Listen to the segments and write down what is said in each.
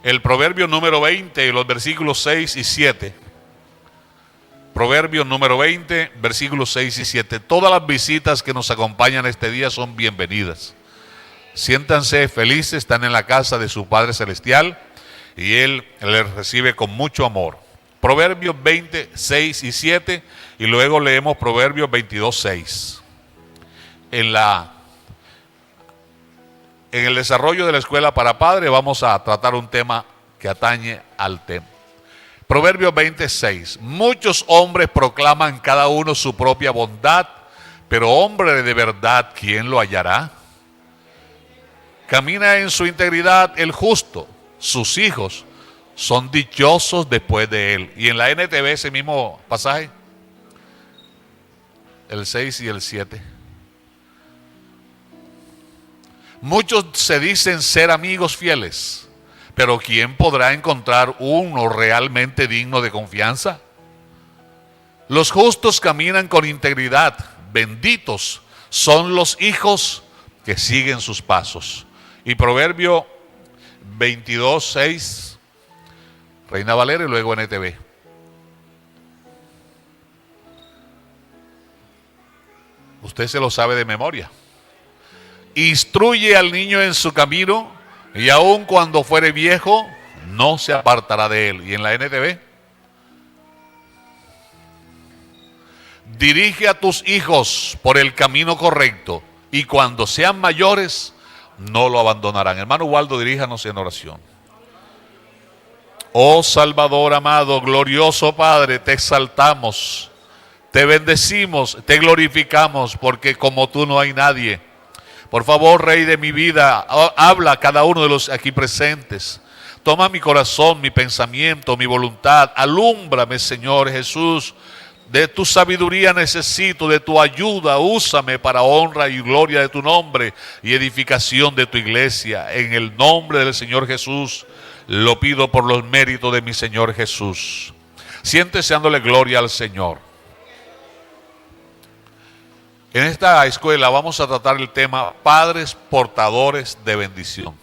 el proverbio número 20, los versículos 6 y 7. Proverbio número 20, versículos 6 y 7. Todas las visitas que nos acompañan este día son bienvenidas. Siéntanse felices, están en la casa de su Padre Celestial y Él les recibe con mucho amor. Proverbios 20, 6 y 7 y luego leemos Proverbios 22, 6. En el desarrollo de la escuela para padres vamos a tratar un tema que atañe al tema. Proverbios 26. Muchos hombres proclaman cada uno su propia bondad, pero hombre de verdad, ¿quién lo hallará? Camina en su integridad el justo, sus hijos son dichosos después de él. Y en la NTV ese mismo pasaje, el 6 y el 7. Muchos se dicen ser amigos fieles, pero ¿quién podrá encontrar uno realmente digno de confianza? Los justos caminan con integridad, benditos son los hijos que siguen sus pasos. Y Proverbio 22, 6, Reina Valera y luego NTV. Usted se lo sabe de memoria. Instruye al niño en su camino y aun cuando fuere viejo no se apartará de él. Y en la NTV, dirige a tus hijos por el camino correcto y cuando sean mayores no lo abandonarán. Hermano Waldo, diríjanos en oración. Oh Salvador amado, glorioso Padre, te exaltamos, te bendecimos, te glorificamos, porque como tú no hay nadie. Por favor, Rey de mi vida, habla a cada uno de los aquí presentes. Toma mi corazón, mi pensamiento, mi voluntad. Alúmbrame, Señor Jesús. De tu sabiduría necesito, de tu ayuda. Úsame para honra y gloria de tu nombre y edificación de tu iglesia. En el nombre del Señor Jesús, lo pido por los méritos de mi Señor Jesús. Siéntese dándole gloria al Señor. En esta escuela vamos a tratar el tema padres portadores de bendición.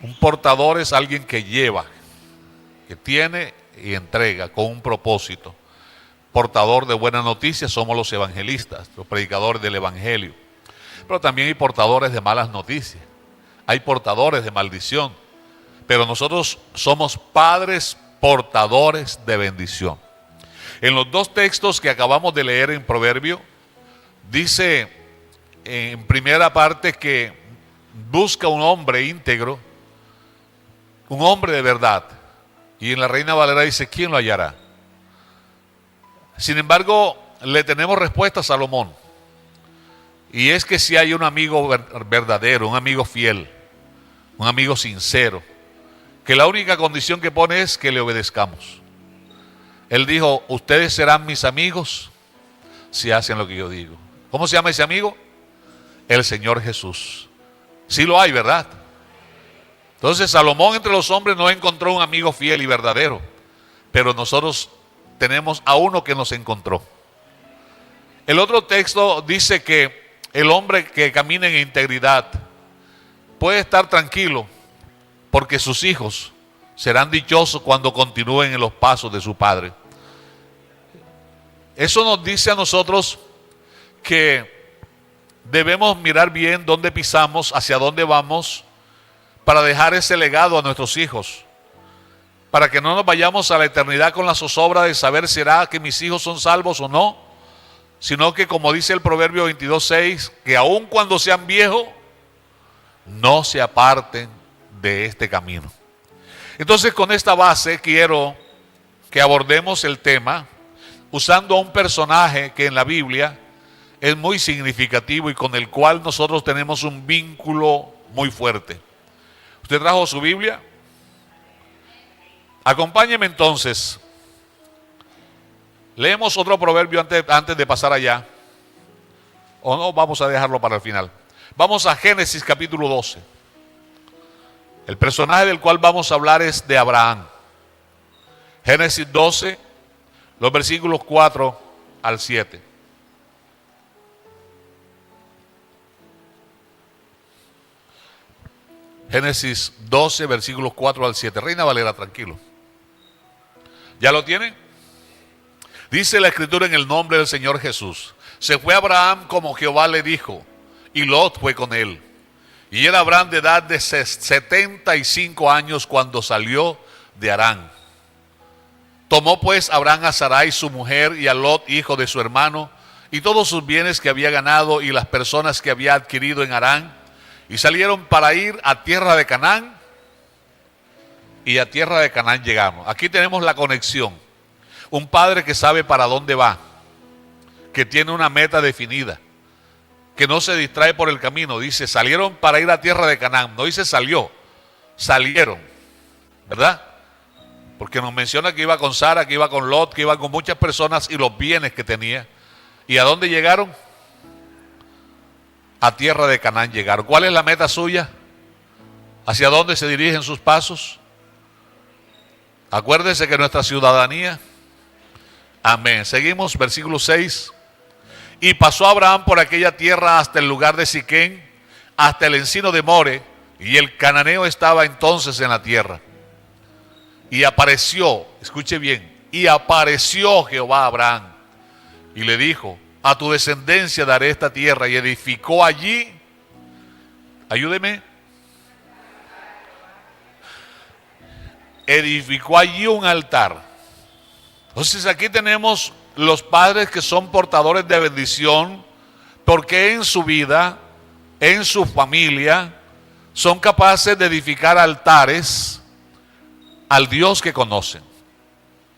Un portador es alguien que lleva, que tiene y entrega con un propósito. Portador de buenas noticias somos los evangelistas, los predicadores del evangelio. Pero también hay portadores de malas noticias, hay portadores de maldición. Pero nosotros somos padres portadores de bendición. En los dos textos que acabamos de leer en Proverbio, dice en primera parte que busca un hombre íntegro, un hombre de verdad. Y en la Reina Valera dice, ¿quién lo hallará? Sin embargo, le tenemos respuesta a Salomón. Y es que si hay un amigo verdadero, un amigo fiel, un amigo sincero, que la única condición que pone es que le obedezcamos. Él dijo, ustedes serán mis amigos si hacen lo que yo digo. ¿Cómo se llama ese amigo? El Señor Jesús. Sí lo hay, ¿verdad? Entonces Salomón entre los hombres no encontró un amigo fiel y verdadero, pero nosotros tenemos a uno que nos encontró. El otro texto dice que el hombre que camina en integridad puede estar tranquilo porque sus hijos serán dichosos cuando continúen en los pasos de su padre. Eso nos dice a nosotros que debemos mirar bien dónde pisamos, hacia dónde vamos, para dejar ese legado a nuestros hijos, para que no nos vayamos a la eternidad con la zozobra de saber será que mis hijos son salvos o no, sino que como dice el Proverbio 22:6, que aun cuando sean viejos, no se aparten de este camino. Entonces con esta base quiero que abordemos el tema usando a un personaje que en la Biblia es muy significativo y con el cual nosotros tenemos un vínculo muy fuerte. ¿Usted trajo su Biblia? Acompáñeme entonces. Leemos otro proverbio antes de pasar allá. O no, vamos a dejarlo para el final. Vamos a Génesis capítulo 12. El personaje del cual vamos a hablar es de Abraham. Génesis 12, los versículos 4 al 7. Génesis 12, versículos 4 al 7. Reina Valera, tranquilo. ¿Ya lo tienen? Dice la Escritura: en el nombre del Señor Jesús. Se fue Abraham como Jehová le dijo, y Lot fue con él. Y era Abraham de edad de 75 años cuando salió de Harán. Tomó pues Abraham a Sarai su mujer y a Lot hijo de su hermano y todos sus bienes que había ganado y las personas que había adquirido en Harán, y salieron para ir a tierra de Canaán, y a tierra de Canaán llegamos. Aquí tenemos la conexión. Un padre que sabe para dónde va, que tiene una meta definida, que no se distrae por el camino. Dice, salieron para ir a tierra de Canaán. No dice salió, salieron, ¿verdad? Porque nos menciona que iba con Sara, que iba con Lot, que iba con muchas personas y los bienes que tenía. ¿Y a dónde llegaron? A tierra de Canaán llegaron. ¿Cuál es la meta suya? ¿Hacia dónde se dirigen sus pasos? Acuérdense que nuestra ciudadanía. Amén. Seguimos, versículo 6. Y pasó Abraham por aquella tierra hasta el lugar de Siquén, hasta el encino de More, y el cananeo estaba entonces en la tierra. Y apareció, escuche bien, y apareció Jehová a Abraham, y le dijo, a tu descendencia daré esta tierra, y edificó allí, ayúdeme, edificó allí un altar. Entonces aquí tenemos los padres que son portadores de bendición, porque en su vida, en su familia, son capaces de edificar altares al Dios que conocen.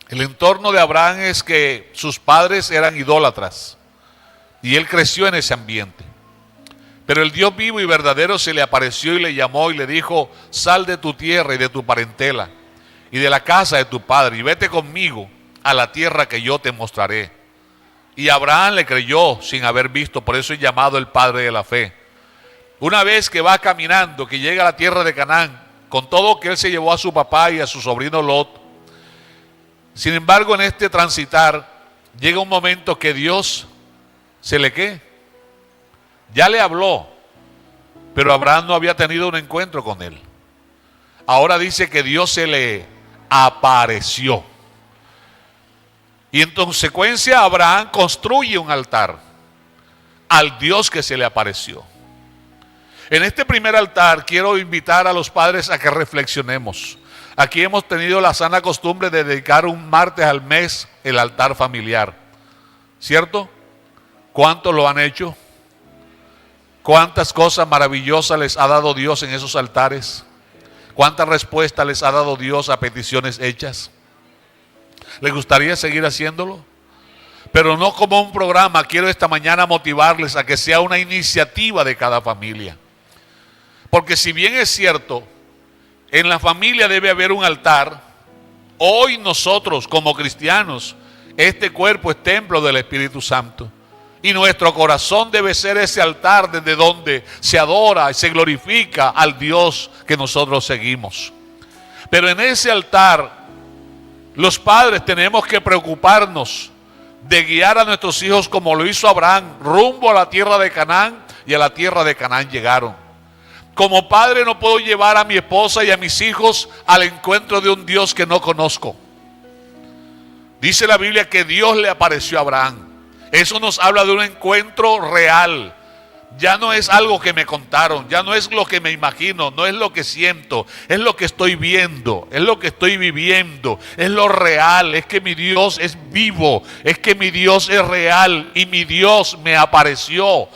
El entorno de Abraham es que sus padres eran idólatras y él creció en ese ambiente. Pero el Dios vivo y verdadero se le apareció y le llamó y le dijo, sal de tu tierra y de tu parentela y de la casa de tu padre y vete conmigo a la tierra que yo te mostraré. Y Abraham le creyó sin haber visto, por eso es llamado el padre de la fe. Una vez que va caminando, que llega a la tierra de Canaán, con todo que él se llevó a su papá y a su sobrino Lot, sin embargo en este transitar, llega un momento que Dios se le ¿qué? Ya le habló, pero Abraham no había tenido un encuentro con él. Ahora dice que Dios se le apareció. Y en consecuencia Abraham construye un altar al Dios que se le apareció. En este primer altar quiero invitar a los padres a que reflexionemos. Aquí hemos tenido la sana costumbre de dedicar un martes al mes el altar familiar, ¿cierto? ¿Cuántos lo han hecho? ¿Cuántas cosas maravillosas les ha dado Dios en esos altares? ¿Cuántas respuestas les ha dado Dios a peticiones hechas? ¿Les gustaría seguir haciéndolo? Pero no como un programa. Quiero esta mañana motivarles a que sea una iniciativa de cada familia. Porque si bien es cierto, en la familia debe haber un altar, hoy nosotros como cristianos, este cuerpo es templo del Espíritu Santo. Y nuestro corazón debe ser ese altar desde donde se adora y se glorifica al Dios que nosotros seguimos. Pero en ese altar, los padres tenemos que preocuparnos de guiar a nuestros hijos como lo hizo Abraham, rumbo a la tierra de Canaán, y a la tierra de Canaán llegaron. Como padre no puedo llevar a mi esposa y a mis hijos al encuentro de un Dios que no conozco. Dice la Biblia que Dios le apareció a Abraham. Eso nos habla de un encuentro real. Ya no es algo que me contaron, ya no es lo que me imagino, no es lo que siento, es lo que estoy viendo, es lo que estoy viviendo, es lo real, es que mi Dios es vivo, es que mi Dios es real y mi Dios me apareció.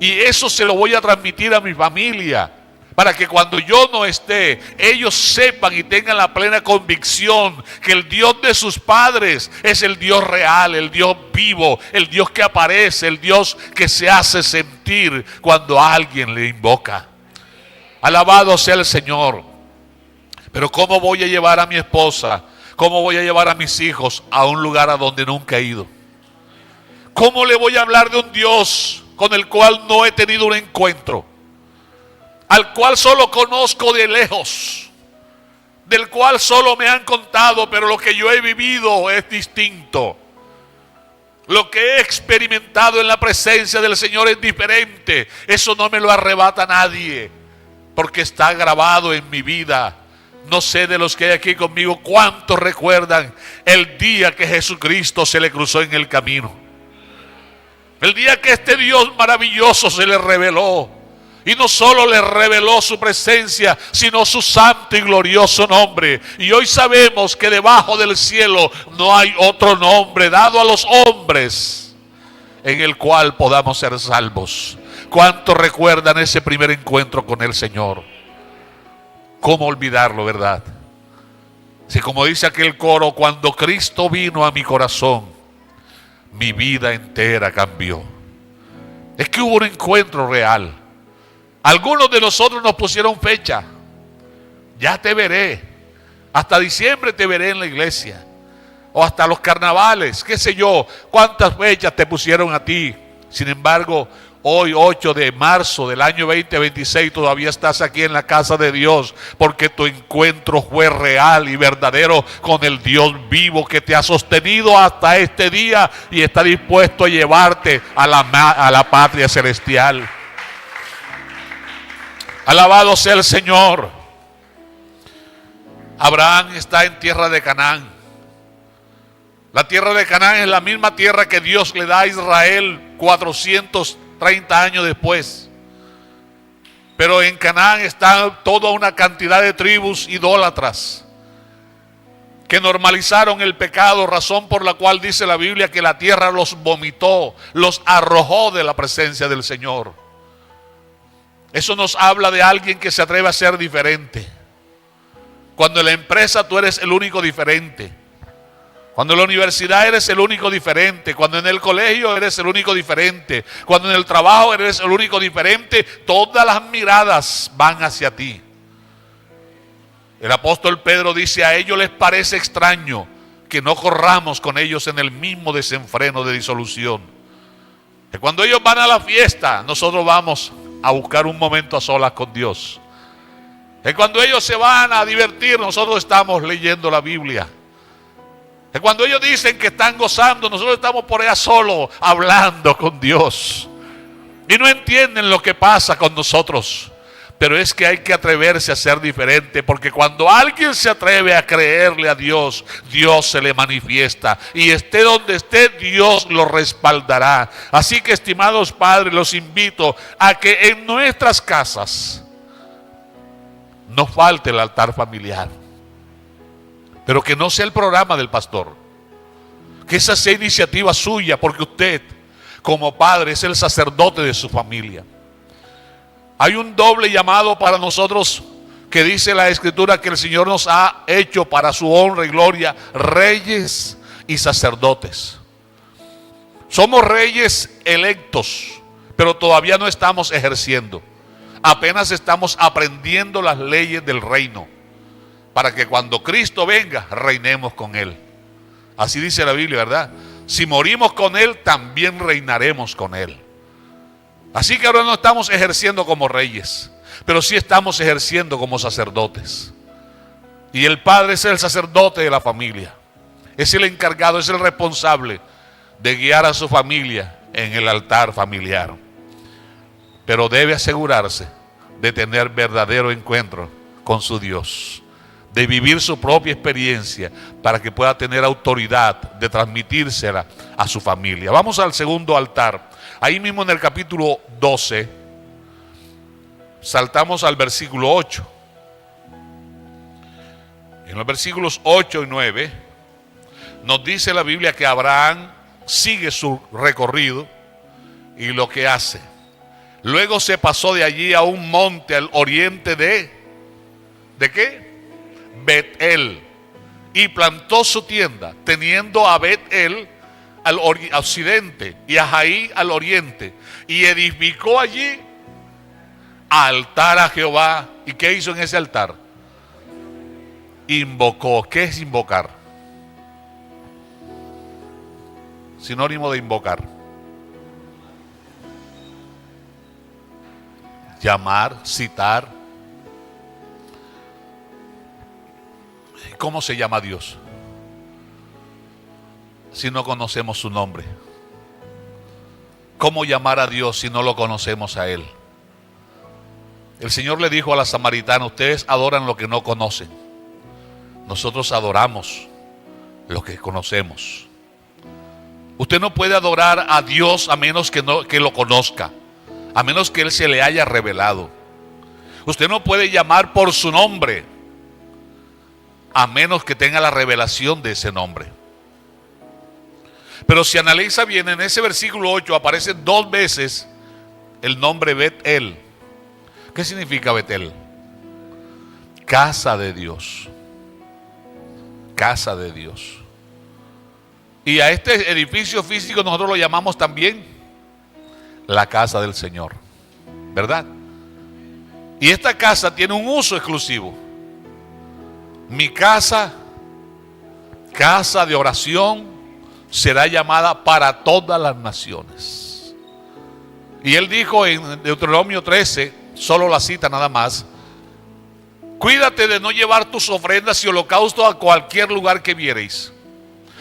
Y eso se lo voy a transmitir a mi familia, para que cuando yo no esté, ellos sepan y tengan la plena convicción que el Dios de sus padres es el Dios real, el Dios vivo, el Dios que aparece, el Dios que se hace sentir cuando alguien le invoca. Alabado sea el Señor. Pero ¿cómo voy a llevar a mi esposa? ¿Cómo voy a llevar a mis hijos a un lugar a donde nunca he ido? ¿Cómo le voy a hablar de un Dios con el cual no he tenido un encuentro? Al cual solo conozco de lejos, del cual solo me han contado, pero lo que yo he vivido es distinto. Lo que he experimentado en la presencia del Señor es diferente. Eso no me lo arrebata nadie. porque está grabado en mi vida. No sé de los que hay aquí conmigo cuántos recuerdan el día que Jesucristo se le cruzó en el camino. El día que este Dios maravilloso se le reveló. Y no solo le reveló su presencia, sino su santo y glorioso nombre. Y hoy sabemos que debajo del cielo no hay otro nombre dado a los hombres en el cual podamos ser salvos. ¿Cuántos recuerdan ese primer encuentro con el Señor? ¿Cómo olvidarlo, verdad? Si como dice aquel coro, cuando Cristo vino a mi corazón, mi vida entera cambió. Es que hubo un encuentro real. Algunos de nosotros nos pusieron fecha. Ya te veré. Hasta diciembre te veré en la iglesia. O hasta los carnavales, qué sé yo. ¿Cuántas fechas te pusieron a ti? Sin embargo, hoy 8 de marzo del año 2026 todavía estás aquí en la casa de Dios. Porque tu encuentro fue real y verdadero con el Dios vivo que te ha sostenido hasta este día. Y está dispuesto a llevarte a la patria celestial. Alabado sea el Señor. Abraham está en tierra de Canaán. La tierra de Canaán es la misma tierra que Dios le da a Israel 430 años después. Pero en Canaán está toda una cantidad de tribus idólatras que normalizaron el pecado, razón por la cual dice la Biblia que la tierra los vomitó, los arrojó de la presencia del Señor. Eso nos habla de alguien que se atreve a ser diferente. Cuando en la empresa tú eres el único diferente. Cuando en la universidad eres el único diferente. Cuando en el colegio eres el único diferente. Cuando en el trabajo eres el único diferente. Todas las miradas van hacia ti. El apóstol Pedro dice: a ellos les parece extraño que no corramos con ellos en el mismo desenfreno de disolución. Que cuando ellos van a la fiesta, nosotros vamos a buscar un momento a solas con Dios. Que cuando ellos se van a divertir, nosotros estamos leyendo la Biblia. Que cuando ellos dicen que están gozando, nosotros estamos por allá solo hablando con Dios. Y no entienden lo que pasa con nosotros. Pero es que hay que atreverse a ser diferente, porque cuando alguien se atreve a creerle a Dios, Dios se le manifiesta. Y esté donde esté, Dios lo respaldará. Así que, estimados padres, los invito a que en nuestras casas no falte el altar familiar. Pero que no sea el programa del pastor. Que esa sea iniciativa suya, porque usted, como padre, es el sacerdote de su familia. Hay un doble llamado para nosotros que dice la Escritura que el Señor nos ha hecho para su honra y gloria reyes y sacerdotes. Somos reyes electos, pero todavía no estamos ejerciendo. Apenas estamos aprendiendo las leyes del reino, para que cuando Cristo venga, reinemos con Él. Así dice la Biblia, ¿verdad? Si morimos con Él, también reinaremos con Él. Así que ahora no estamos ejerciendo como reyes, pero sí estamos ejerciendo como sacerdotes. Y el padre es el sacerdote de la familia. Es el encargado, es el responsable de guiar a su familia en el altar familiar. Pero debe asegurarse de tener verdadero encuentro con su Dios, de vivir su propia experiencia para que pueda tener autoridad de transmitírsela a su familia. Vamos al segundo altar. Ahí mismo en el capítulo 12, saltamos al versículo 8. En los versículos 8 y 9 nos dice la Biblia que Abraham sigue su recorrido y lo que hace. Luego se pasó de allí a un monte al oriente ¿de qué? Bet-el, y plantó su tienda, teniendo a Bet-el al occidente y a Jaí al oriente, y edificó allí altar a Jehová. ¿Y qué hizo en ese altar? Invocó. ¿Qué es invocar? Sinónimo de invocar: llamar, citar. ¿Cómo se llama Dios si no conocemos su nombre? ¿Cómo llamar a Dios si no lo conocemos a Él? El Señor le dijo a la samaritana: ustedes adoran lo que no conocen. Nosotros adoramos lo que conocemos. Usted no puede adorar a Dios a menos que lo conozca, a menos que Él se le haya revelado. Usted no puede llamar por su nombre a menos que tenga la revelación de ese nombre. Pero si analiza bien, en ese versículo 8 aparece 2 veces el nombre Bet-El. ¿Qué significa Bet-El? Casa de Dios. Casa de Dios. Y a este edificio físico nosotros lo llamamos también la casa del Señor, ¿verdad? Y esta casa tiene un uso exclusivo. Mi casa, casa de oración, será llamada para todas las naciones. Y él dijo en Deuteronomio 13, solo la cita nada más: cuídate de no llevar tus ofrendas y holocaustos a cualquier lugar que viereis,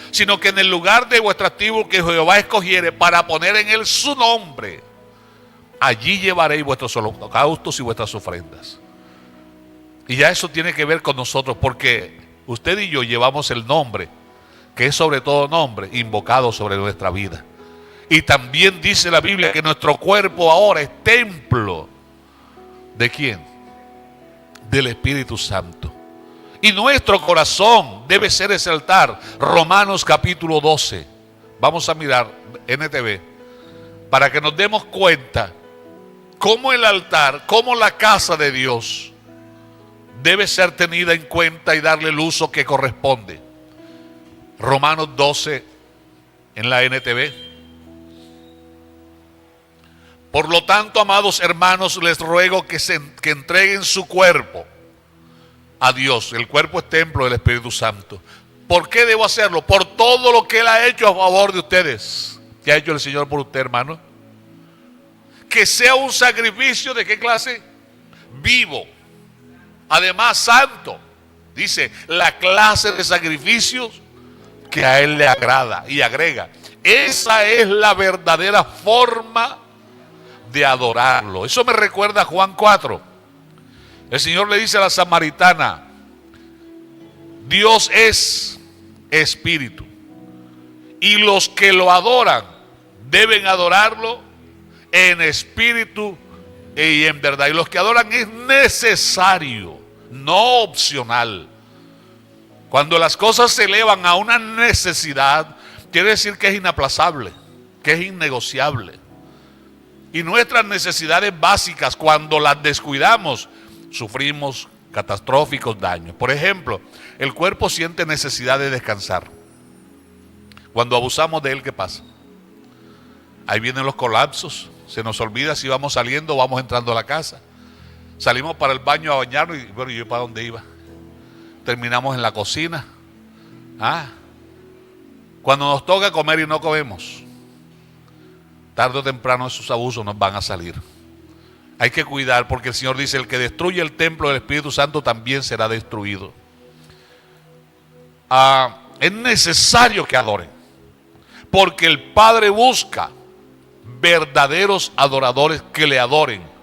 sino que en el lugar de vuestra tribu que Jehová escogiere para poner en él su nombre, allí llevaréis vuestros holocaustos y vuestras ofrendas. Y ya eso tiene que ver con nosotros, porque usted y yo llevamos el nombre, que es sobre todo nombre, invocado sobre nuestra vida. Y también dice la Biblia que nuestro cuerpo ahora es templo. ¿De quién? Del Espíritu Santo. Y nuestro corazón debe ser ese altar. Romanos capítulo 12. Vamos a mirar NTV para que nos demos cuenta cómo el altar, cómo la casa de Dios debe ser tenida en cuenta y darle el uso que corresponde. Romanos 12 en la NTV. Por lo tanto, amados hermanos, les ruego que entreguen su cuerpo a Dios. El cuerpo es templo del Espíritu Santo. ¿Por qué debo hacerlo? Por todo lo que Él ha hecho a favor de ustedes. ¿Qué ha hecho el Señor por usted, hermano? Que sea un sacrificio ¿de qué clase? Vivo. Además, santo. Dice, la clase de sacrificios que a Él le agrada. Y agrega, esa es la verdadera forma de adorarlo. Eso me recuerda a Juan 4. El Señor le dice a la samaritana: Dios es espíritu, y los que lo adoran deben adorarlo en espíritu y en verdad. Y los que adoran es necesario, no opcional. Cuando las cosas se elevan a una necesidad, quiere decir que es inaplazable, que es innegociable. Y nuestras necesidades básicas, cuando las descuidamos, sufrimos catastróficos daños. Por ejemplo, el cuerpo siente necesidad de descansar. Cuando abusamos de él, ¿qué pasa? Ahí vienen los colapsos. Se nos olvida si vamos saliendo o vamos entrando a la casa. Salimos para el baño a bañarnos y bueno, ¿yo para dónde iba? Terminamos en la cocina. Cuando nos toca comer y no comemos, tarde o temprano esos abusos nos van a salir. Hay que cuidar, porque el Señor dice: el que destruye el templo del Espíritu Santo también será destruido. Es necesario que adoren, porque el Padre busca verdaderos adoradores que le adoren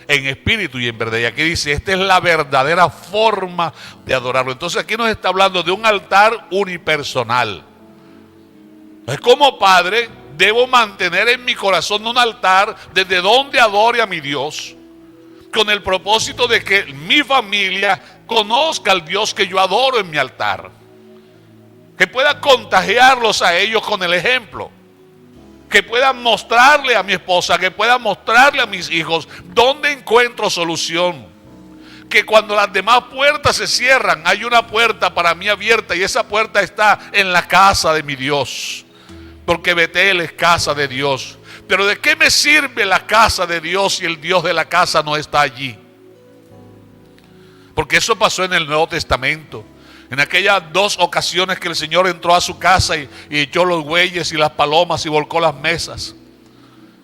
en espíritu y en verdad. Y aquí dice, esta es la verdadera forma de adorarlo. Entonces aquí nos está hablando de un altar unipersonal. Es como padre, debo mantener en mi corazón un altar desde donde adore a mi Dios, con el propósito de que mi familia conozca al Dios que yo adoro en mi altar, que pueda contagiarlos a ellos con el ejemplo, que pueda mostrarle a mi esposa, que pueda mostrarle a mis hijos dónde encuentro solución, que cuando las demás puertas se cierran, hay una puerta para mí abierta, y esa puerta está en la casa de mi Dios, porque Betel es casa de Dios. Pero ¿de qué me sirve la casa de Dios si el Dios de la casa no está allí? Porque eso pasó en el Nuevo Testamento. En aquellas 2 ocasiones que el Señor entró a su casa y echó los bueyes y las palomas y volcó las mesas.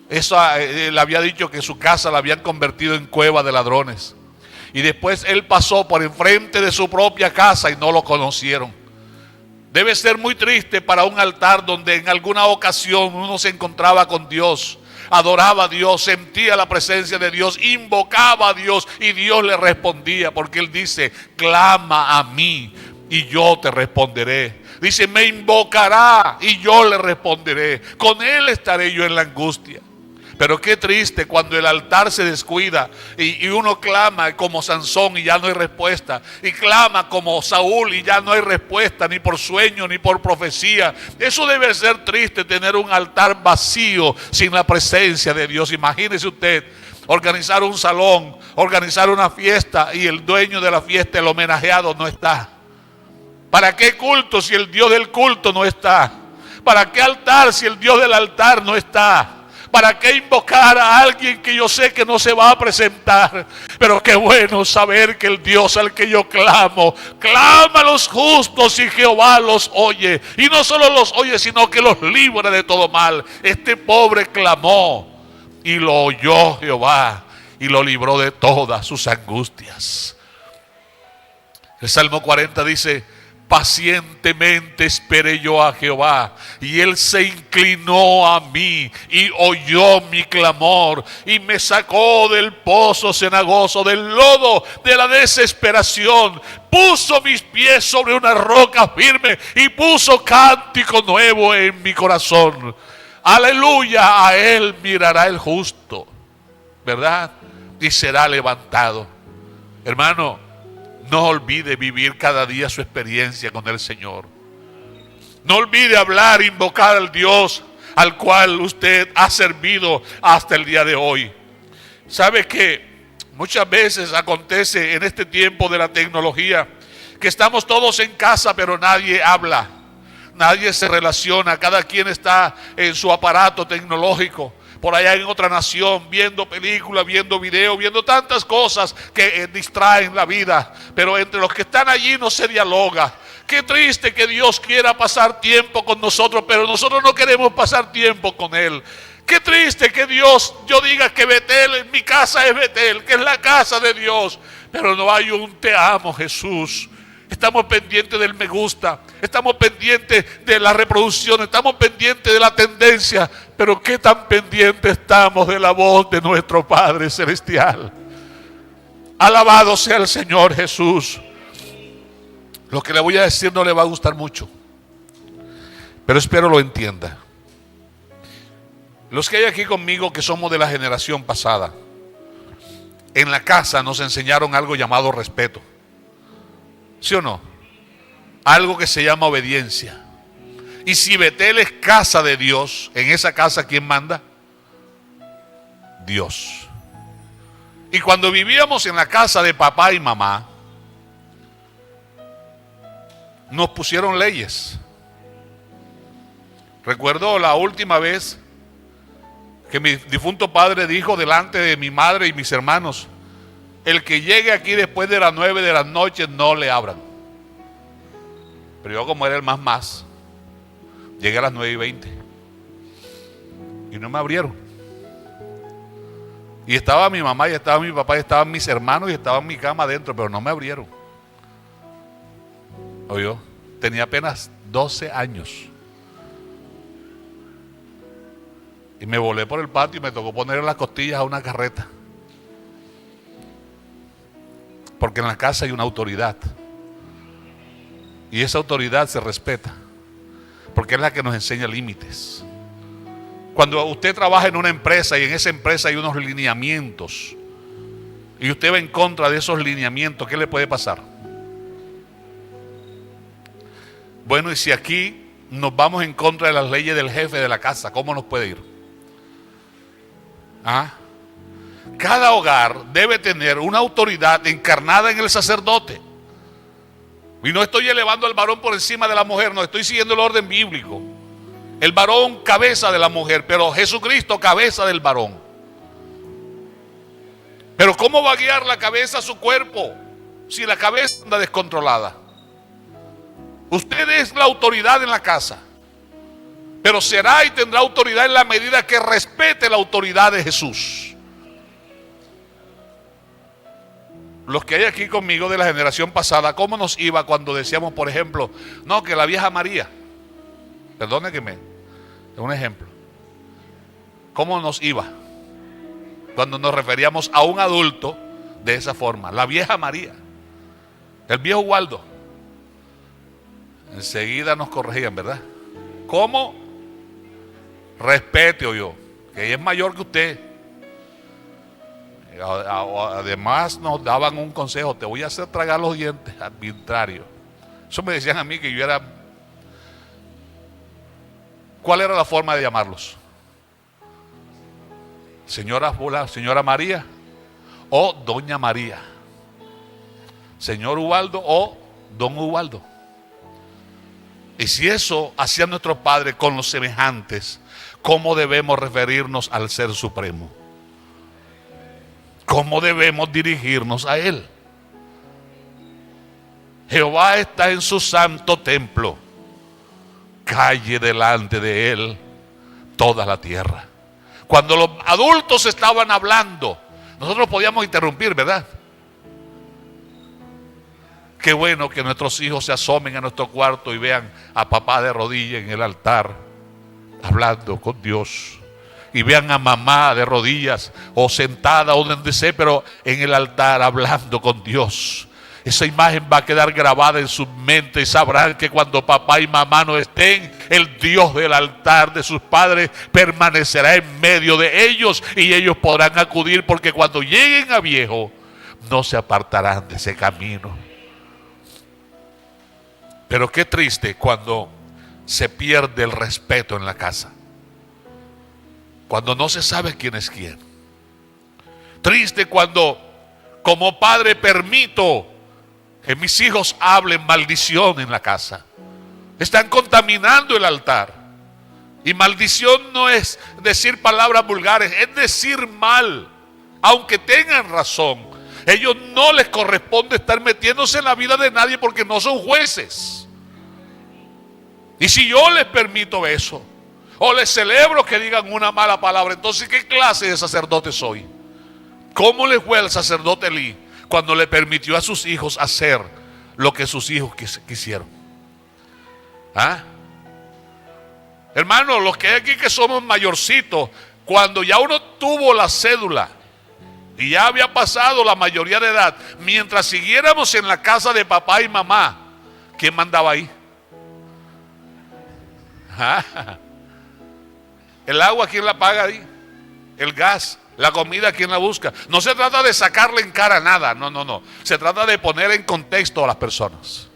Él había dicho que su casa la habían convertido en cueva de ladrones. Y después él pasó por enfrente de su propia casa y no lo conocieron. Debe ser muy triste para un altar donde en alguna ocasión uno se encontraba con Dios, adoraba a Dios, sentía la presencia de Dios, invocaba a Dios y Dios le respondía, porque Él dice, clama a mí y yo te responderé. Dice, me invocará y yo le responderé, con Él estaré yo en la angustia. Pero qué triste cuando el altar se descuida y uno clama como Sansón y ya no hay respuesta. Y clama como Saúl y ya no hay respuesta, ni por sueño ni por profecía. Eso debe ser triste, tener un altar vacío sin la presencia de Dios. Imagínese usted organizar un salón, organizar una fiesta y el dueño de la fiesta, el homenajeado, no está. ¿Para qué culto si el Dios del culto no está? ¿Para qué altar si el Dios del altar no está? ¿Para qué invocar a alguien que yo sé que no se va a presentar? Pero qué bueno saber que el Dios al que yo clamo, clama a los justos y Jehová los oye. Y no solo los oye, sino que los libra de todo mal. Este pobre clamó y lo oyó Jehová y lo libró de todas sus angustias. El Salmo 40 dice, pacientemente esperé yo a Jehová y Él se inclinó a mí y oyó mi clamor y me sacó del pozo cenagoso, del lodo de la desesperación. Puso mis pies sobre una roca firme y puso cántico nuevo en mi corazón. Aleluya, a Él mirará el justo, ¿verdad? Y será levantado. Hermano, no olvide vivir cada día su experiencia con el Señor. No olvide hablar, invocar al Dios al cual usted ha servido hasta el día de hoy. ¿Sabe que muchas veces acontece en este tiempo de la tecnología que estamos todos en casa pero nadie habla? Nadie se relaciona, cada quien está en su aparato tecnológico. Por allá en otra nación, viendo películas, viendo videos, viendo tantas cosas que distraen la vida. Pero entre los que están allí no se dialoga. Qué triste que Dios quiera pasar tiempo con nosotros, pero nosotros no queremos pasar tiempo con Él. Qué triste que Dios, yo diga que Betel, en mi casa es Betel, que es la casa de Dios, pero no hay un te amo, Jesús. Estamos pendientes del me gusta, estamos pendientes de la reproducción, estamos pendientes de la tendencia, pero qué tan pendientes estamos de la voz de nuestro Padre Celestial. Alabado sea el Señor Jesús. Lo que le voy a decir no le va a gustar mucho, pero espero lo entienda. Los que hay aquí conmigo que somos de la generación pasada, en la casa nos enseñaron algo llamado respeto. ¿Sí o no? Algo que se llama obediencia. Y si Betel es casa de Dios, en esa casa ¿quién manda? Dios. Y cuando vivíamos en la casa de papá y mamá, nos pusieron leyes. Recuerdo la última vez que mi difunto padre dijo delante de mi madre y mis hermanos: el que llegue aquí después de las 9 de la noche no le abran. Pero yo, como era el más, llegué a las 9:20 y no me abrieron. Y estaba mi mamá y estaba mi papá y estaban mis hermanos y estaba en mi cama adentro, pero no me abrieron. Oyó, tenía apenas 12 años. Y me volé por el patio y me tocó poner las costillas a una carreta. Porque en la casa hay una autoridad. Y esa autoridad se respeta. Porque es la que nos enseña límites. Cuando usted trabaja en una empresa y en esa empresa hay unos lineamientos y usted va en contra de esos lineamientos, ¿qué le puede pasar? Bueno, y si aquí nos vamos en contra de las leyes del jefe de la casa, ¿cómo nos puede ir? ¿Ah? Cada hogar debe tener una autoridad encarnada en el sacerdote. Y no estoy elevando al varón por encima de la mujer, no, estoy siguiendo el orden bíblico. El varón cabeza de la mujer, pero Jesucristo cabeza del varón. Pero ¿cómo va a guiar la cabeza a su cuerpo si la cabeza anda descontrolada? Usted es la autoridad en la casa, pero será y tendrá autoridad en la medida que respete la autoridad de Jesús. Los que hay aquí conmigo de la generación pasada, ¿cómo nos iba cuando decíamos, por ejemplo, no, que la vieja María? Perdone que es un ejemplo. ¿Cómo nos iba cuando nos referíamos a un adulto de esa forma? La vieja María, el viejo Waldo. Enseguida nos corregían, ¿verdad? ¿Cómo? Respete, yo, que ella es mayor que usted. Además nos daban un consejo: te voy a hacer tragar los dientes, arbitrario. Eso me decían a mí, que yo era... ¿Cuál era la forma de llamarlos? Señora María o Doña María, señor Ubaldo o Don Ubaldo. Y si eso hacía nuestro Padre con los semejantes, ¿cómo debemos referirnos al Ser Supremo? ¿Cómo debemos dirigirnos a Él? Jehová está en su santo templo, calle delante de Él toda la tierra. Cuando los adultos estaban hablando, nosotros podíamos interrumpir, ¿verdad? Qué bueno que nuestros hijos se asomen a nuestro cuarto y vean a papá de rodillas en el altar, hablando con Dios. Y vean a mamá de rodillas o sentada o donde sea, pero en el altar hablando con Dios. Esa imagen va a quedar grabada en su mente y sabrán que cuando papá y mamá no estén, el Dios del altar de sus padres permanecerá en medio de ellos y ellos podrán acudir, porque cuando lleguen a viejo no se apartarán de ese camino. Pero qué triste cuando se pierde el respeto en la casa, cuando no se sabe quién es quién. Triste cuando como padre permito que mis hijos hablen maldición en la casa. Están contaminando el altar. Y maldición no es decir palabras vulgares, es decir mal, aunque tengan razón. Ellos no les corresponde estar metiéndose en la vida de nadie, porque no son jueces. Y si yo les permito eso, o les celebro que digan una mala palabra, entonces ¿qué clase de sacerdote soy? ¿Cómo le fue al sacerdote Elí cuando le permitió a sus hijos hacer lo que sus hijos quisieron? ¿Ah? Hermano, los que hay aquí que somos mayorcitos, cuando ya uno tuvo la cédula y ya había pasado la mayoría de edad, mientras siguiéramos en la casa de papá y mamá, ¿quién mandaba ahí? ¿Ah? El agua, ¿quién la paga ahí? El gas, la comida, ¿quién la busca? No se trata de sacarle en cara nada, no. Se trata de poner en contexto a las personas.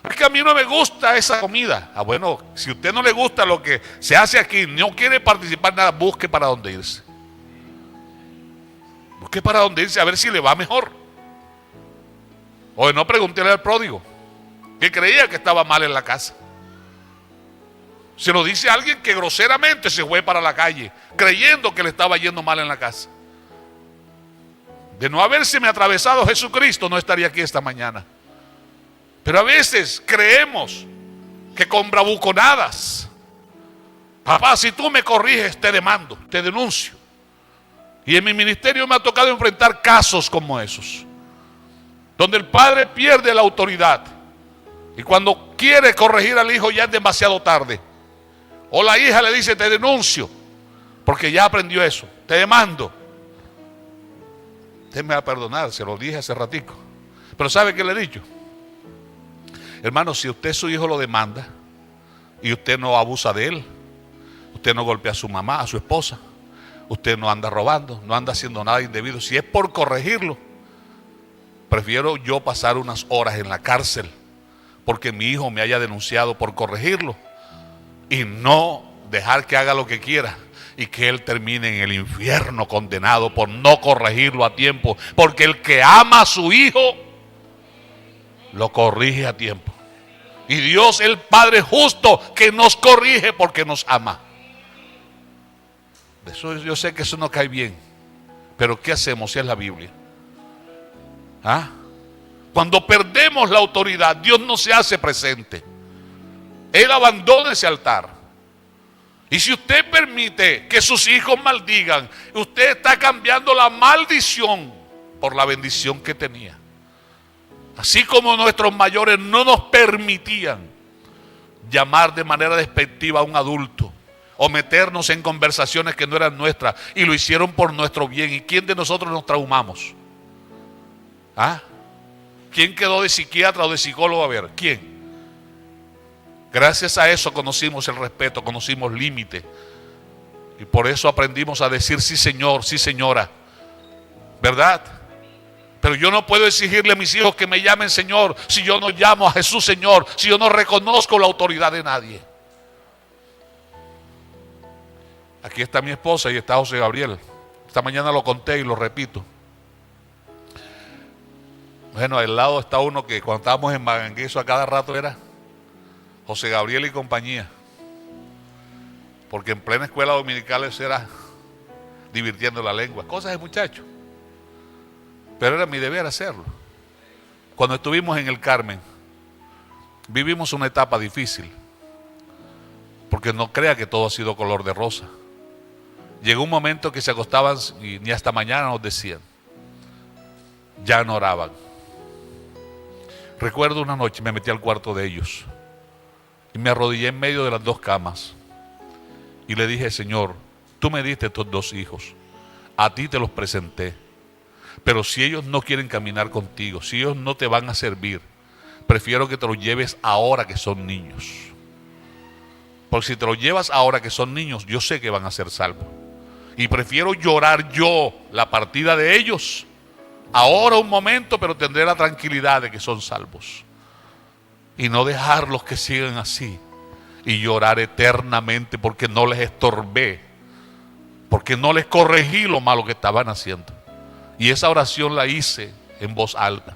Es que a mí no me gusta esa comida. Ah, bueno, si a usted no le gusta lo que se hace aquí, no quiere participar en nada, busque para dónde irse. Busque para dónde irse, a ver si le va mejor. O no, pregúntele al pródigo, que creía que estaba mal en la casa. Se lo dice a alguien que groseramente se fue para la calle, creyendo que le estaba yendo mal en la casa. De no habérseme atravesado Jesucristo, no estaría aquí esta mañana. Pero a veces creemos que con bravuconadas: papá, si tú me corriges, te demando, te denuncio. Y en mi ministerio me ha tocado enfrentar casos como esos, donde el padre pierde la autoridad y cuando quiere corregir al hijo ya es demasiado tarde. O la hija le dice: te denuncio, porque ya aprendió eso, te demando. Usted me va a perdonar, se lo dije hace ratico. Pero ¿sabe qué le he dicho? Hermano, si usted su hijo lo demanda y usted no abusa de él, usted no golpea a su mamá, a su esposa, usted no anda robando, no anda haciendo nada indebido, si es por corregirlo, prefiero yo pasar unas horas en la cárcel porque mi hijo me haya denunciado por corregirlo, y no dejar que haga lo que quiera y que él termine en el infierno condenado por no corregirlo a tiempo. Porque el que ama a su hijo lo corrige a tiempo. Y Dios, el Padre justo, que nos corrige porque nos ama. Eso, yo sé que eso no cae bien, pero ¿qué hacemos si es la Biblia? ¿Ah? Cuando perdemos la autoridad, Dios no se hace presente. Él abandona ese altar. Y si usted permite que sus hijos maldigan, usted está cambiando la maldición por la bendición que tenía. Así como nuestros mayores no nos permitían llamar de manera despectiva a un adulto o meternos en conversaciones que no eran nuestras, y lo hicieron por nuestro bien. ¿Y quién de nosotros nos traumamos? ¿Ah? ¿Quién quedó de psiquiatra o de psicólogo? A ver, ¿quién? Gracias a eso conocimos el respeto, conocimos límite, y por eso aprendimos a decir sí señor, sí señora, ¿verdad? Pero yo no puedo exigirle a mis hijos que me llamen Señor si yo no llamo a Jesús Señor, si yo no reconozco la autoridad de nadie. Aquí está mi esposa y está José Gabriel. Esta mañana lo conté y lo repito. Bueno, al lado está uno que cuando estábamos en Magangueso a cada rato era José Gabriel y compañía. Porque en plena escuela dominical eso era divirtiendo la lengua. Cosas de muchachos. Pero era mi deber hacerlo. Cuando estuvimos en el Carmen, vivimos una etapa difícil. Porque no crea que todo ha sido color de rosa. Llegó un momento que se acostaban y ni hasta mañana nos decían. Ya no oraban. Recuerdo una noche me metí al cuarto de ellos y me arrodillé en medio de las dos camas y le dije: Señor, tú me diste estos dos hijos, a ti te los presenté, pero si ellos no quieren caminar contigo, si ellos no te van a servir, prefiero que te los lleves ahora que son niños. Porque si te los llevas ahora que son niños, yo sé que van a ser salvos. Y prefiero llorar yo la partida de ellos ahora un momento, pero tendré la tranquilidad de que son salvos. Y no dejarlos que sigan así y llorar eternamente porque no les estorbé, porque no les corregí lo malo que estaban haciendo. Y esa oración la hice en voz alta.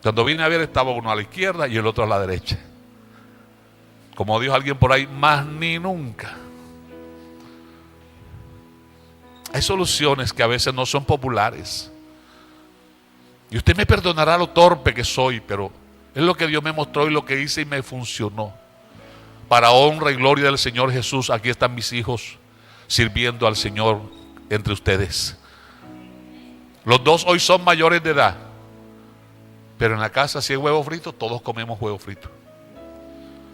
Cuando vine a ver, estaba uno a la izquierda y el otro a la derecha. Como dijo alguien por ahí, más ni nunca. Hay soluciones que a veces no son populares. Y usted me perdonará lo torpe que soy, pero es lo que Dios me mostró y lo que hice y me funcionó. Para honra y gloria del Señor Jesús, aquí están mis hijos sirviendo al Señor entre ustedes. Los dos hoy son mayores de edad, pero en la casa si hay huevo frito, todos comemos huevo frito.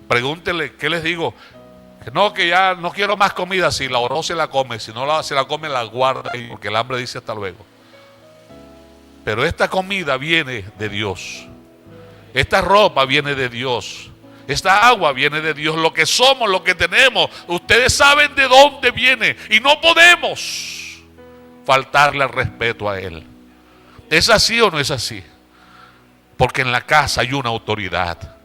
Pregúntele, ¿qué les digo? Que ya no quiero más comida. Si la oró se la come, si no se la come la guarda, porque el hambre dice hasta luego. Pero esta comida viene de Dios, esta ropa viene de Dios, esta agua viene de Dios. Lo que somos, lo que tenemos, ustedes saben de dónde viene y no podemos faltarle al respeto a Él. ¿Es así o no es así? Porque en la casa hay una autoridad.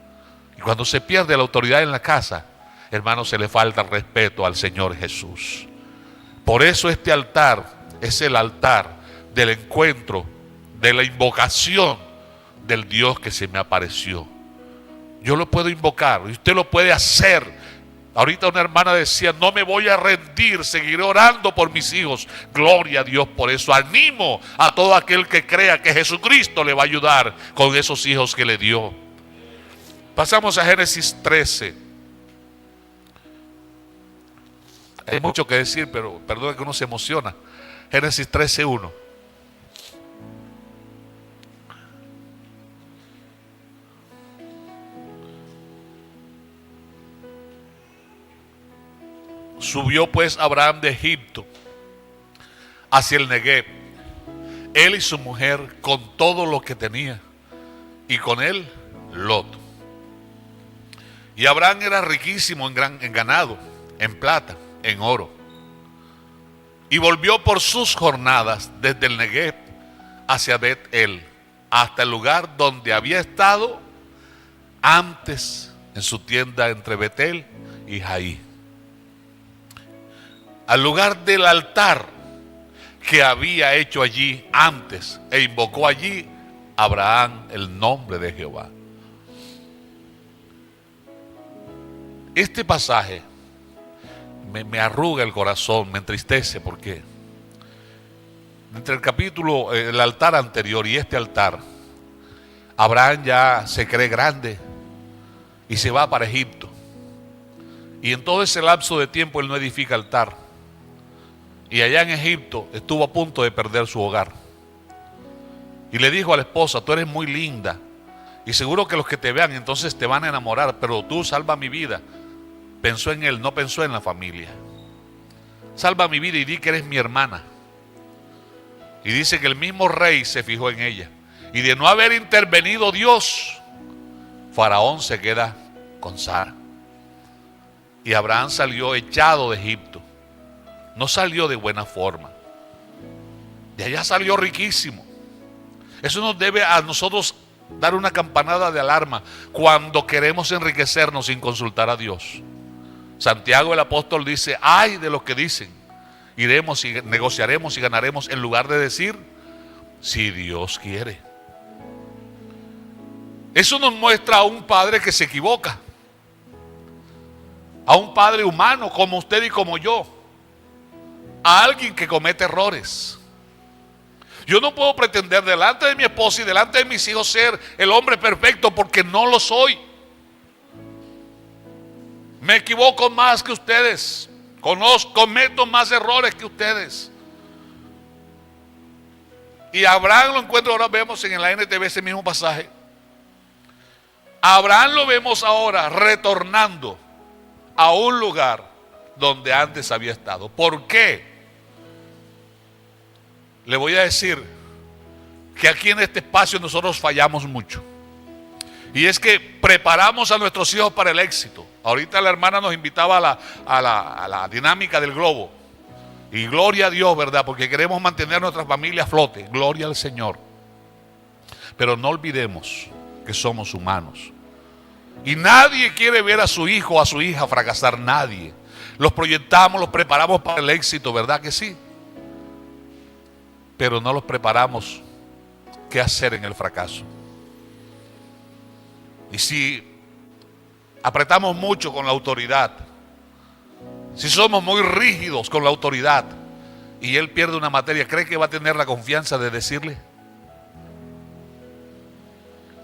Y cuando se pierde la autoridad en la casa, hermano, se le falta el respeto al Señor Jesús. Por eso este altar es el altar del encuentro, de la invocación del Dios que se me apareció. Yo lo puedo invocar y usted lo puede hacer. Ahorita una hermana decía: no me voy a rendir, seguiré orando por mis hijos. Gloria a Dios por eso. Animo a todo aquel que crea que Jesucristo le va a ayudar con esos hijos que le dio. Pasamos a Génesis 13. Hay mucho que decir, pero perdón que uno se emociona. Génesis 13:1. Subió pues Abraham de Egipto hacia el Negev, él y su mujer con todo lo que tenía, y con él Lot. Y Abraham era riquísimo en ganado, en plata, en oro. Y volvió por sus jornadas desde el Negev hacia Bet-el, hasta el lugar donde había estado antes en su tienda entre Bet-el y Jaí, al lugar del altar que había hecho allí antes, e invocó allí Abraham el nombre de Jehová. Este pasaje me arruga el corazón, me entristece, porque entre el capítulo, el altar anterior y este altar, Abraham ya se cree grande y se va para Egipto. Y en todo ese lapso de tiempo él no edifica altar. Y allá en Egipto estuvo a punto de perder su hogar. Y le dijo a la esposa: tú eres muy linda y seguro que los que te vean entonces te van a enamorar, pero tú salva mi vida. Pensó en él, no pensó en la familia. Salva mi vida y di que eres mi hermana. Y dice que el mismo rey se fijó en ella. Y de no haber intervenido Dios, Faraón se queda con Sara. Y Abraham salió echado de Egipto. No salió de buena forma. De allá salió riquísimo. Eso nos debe a nosotros dar una campanada de alarma cuando queremos enriquecernos sin consultar a Dios. Santiago el apóstol dice: ay de los que dicen, iremos y negociaremos y ganaremos, en lugar de decir, si Dios quiere. Eso nos muestra a un padre que se equivoca, a un padre humano como usted y como yo, a alguien que comete errores. Yo no puedo pretender delante de mi esposa y delante de mis hijos ser el hombre perfecto, porque no lo soy. Me equivoco más que ustedes, cometo más errores que ustedes. Y Abraham lo encuentro, ahora vemos en la NTV ese mismo pasaje. Abraham lo vemos ahora retornando a un lugar donde antes había estado. ¿Por qué? Le voy a decir que aquí en este espacio nosotros fallamos mucho. Y es que preparamos a nuestros hijos para el éxito. Ahorita la hermana nos invitaba a la dinámica del globo. Y gloria a Dios, ¿verdad? Porque queremos mantener nuestra familia a flote. Gloria al Señor. Pero no olvidemos que somos humanos. Y nadie quiere ver a su hijo o a su hija fracasar, nadie. Los proyectamos, los preparamos para el éxito, ¿verdad que sí? Pero no los preparamos qué hacer en el fracaso. Y si apretamos mucho con la autoridad, si somos muy rígidos con la autoridad y él pierde una materia, ¿cree que va a tener la confianza de decirle?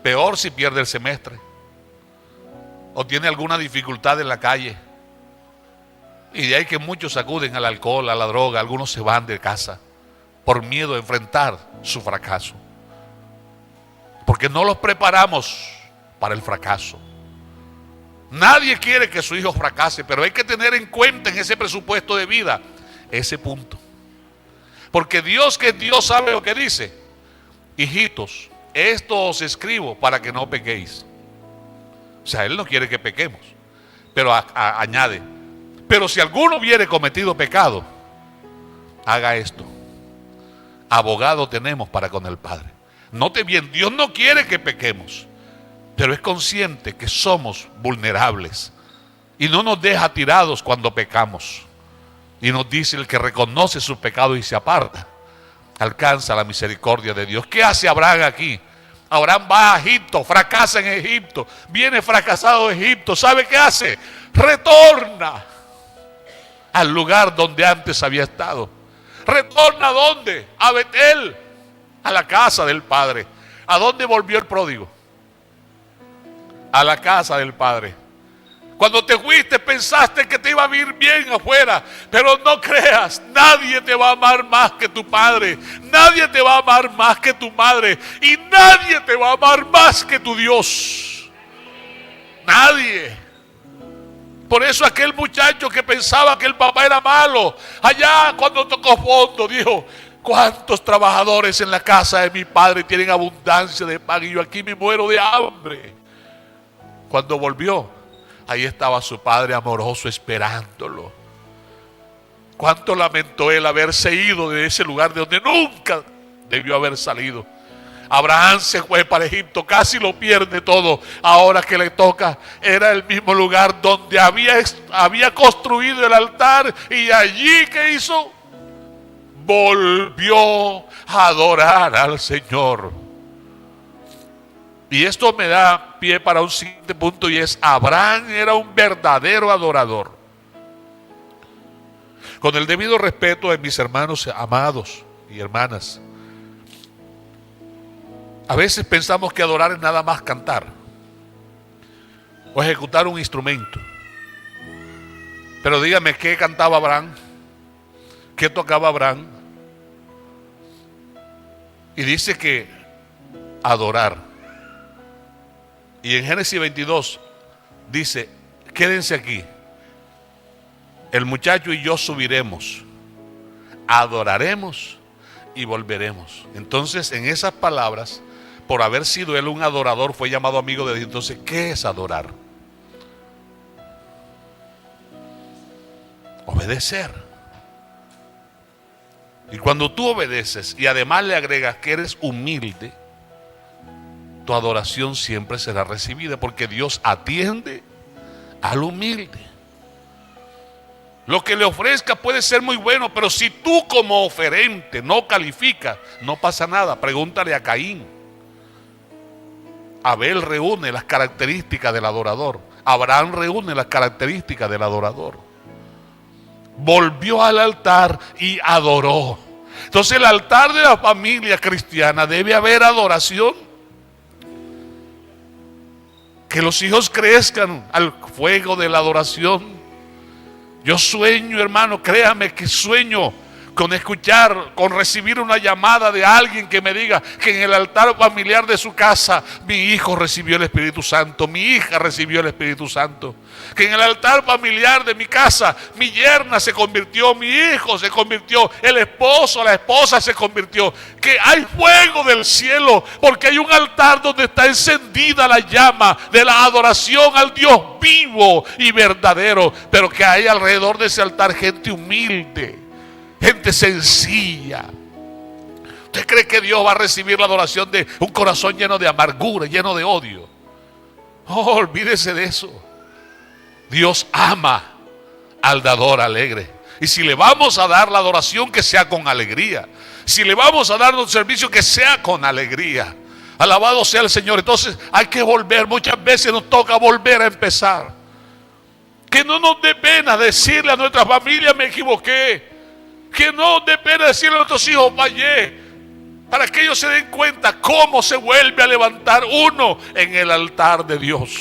Peor si pierde el semestre o tiene alguna dificultad en la calle. Y de ahí que muchos acuden al alcohol, a la droga, algunos se van de casa por miedo a enfrentar su fracaso, porque no los preparamos para el fracaso. Nadie quiere que su hijo fracase, pero hay que tener en cuenta en ese presupuesto de vida ese punto, porque Dios, que Dios, sabe lo que dice: hijitos, esto os escribo para que no pequéis. O sea, Él no quiere que pequemos, pero añade: pero si alguno hubiere cometido pecado, haga esto, abogado tenemos para con el Padre. Note bien, Dios no quiere que pequemos, pero es consciente que somos vulnerables y no nos deja tirados cuando pecamos. Y nos dice: el que reconoce sus pecados y se aparta, alcanza la misericordia de Dios. ¿Qué hace Abraham aquí? Abraham va a Egipto, fracasa en Egipto, viene fracasado de Egipto. ¿Sabe qué hace? Retorna al lugar donde antes había estado. ¿Retorna a dónde? A Betel, a la casa del Padre. ¿A dónde volvió el pródigo? A la casa del Padre. Cuando te fuiste pensaste que te iba a ir bien afuera, pero no creas, nadie te va a amar más que tu padre, nadie te va a amar más que tu madre, y nadie te va a amar más que tu Dios. Nadie. Por eso aquel muchacho que pensaba que el papá era malo, allá cuando tocó fondo dijo: ¿cuántos trabajadores en la casa de mi padre tienen abundancia de pan y yo aquí me muero de hambre? Cuando volvió, ahí estaba su padre amoroso esperándolo. Cuánto lamentó él haberse ido de ese lugar de donde nunca debió haber salido. Abraham se fue para Egipto, casi lo pierde todo. Ahora que le toca, era el mismo lugar donde había construido el altar. Y allí, ¿qué hizo? Volvió a adorar al Señor. Y esto me da pie para un siguiente punto, y es: Abraham era un verdadero adorador. Con el debido respeto de mis hermanos amados y hermanas, a veces pensamos que adorar es nada más cantar o ejecutar un instrumento. Pero dígame, ¿qué cantaba Abraham? ¿Qué tocaba Abraham? Y dice que adorar. Y en Génesis 22 dice: quédense aquí, el muchacho y yo subiremos, adoraremos y volveremos. Entonces, en esas palabras, por haber sido él un adorador, fue llamado amigo de Dios. Entonces, ¿qué es adorar? Obedecer. Y cuando tú obedeces y además le agregas que eres humilde, tu adoración siempre será recibida, porque Dios atiende al humilde. Lo que le ofrezca puede ser muy bueno, pero si tú como oferente no calificas, no pasa nada. Pregúntale a Caín. Abel reúne las características del adorador. Abraham reúne las características del adorador. Volvió al altar y adoró. Entonces, el altar de la familia cristiana debe haber adoración. Que los hijos crezcan al fuego de la adoración. Yo sueño, hermano, créame que sueño con escuchar, con recibir una llamada de alguien que me diga que en el altar familiar de su casa mi hijo recibió el Espíritu Santo, mi hija recibió el Espíritu Santo. Que en el altar familiar de mi casa mi yerna se convirtió, mi hijo se convirtió, el esposo, la esposa se convirtió. Que hay fuego del cielo porque hay un altar donde está encendida la llama de la adoración al Dios vivo y verdadero. Pero que hay alrededor de ese altar gente humilde, gente sencilla. ¿Usted cree que Dios va a recibir la adoración de un corazón lleno de amargura, lleno de odio? Oh, olvídese de eso. Dios ama al dador alegre. Y si le vamos a dar la adoración, que sea con alegría. Si le vamos a dar un servicio, que sea con alegría. Alabado sea el Señor. Entonces hay que volver. Muchas veces nos toca volver a empezar. Que no nos dé pena decirle a nuestra familia: me equivoqué. Que no dé pena decirle a nuestros hijos: fallé, para que ellos se den cuenta cómo se vuelve a levantar uno en el altar de Dios.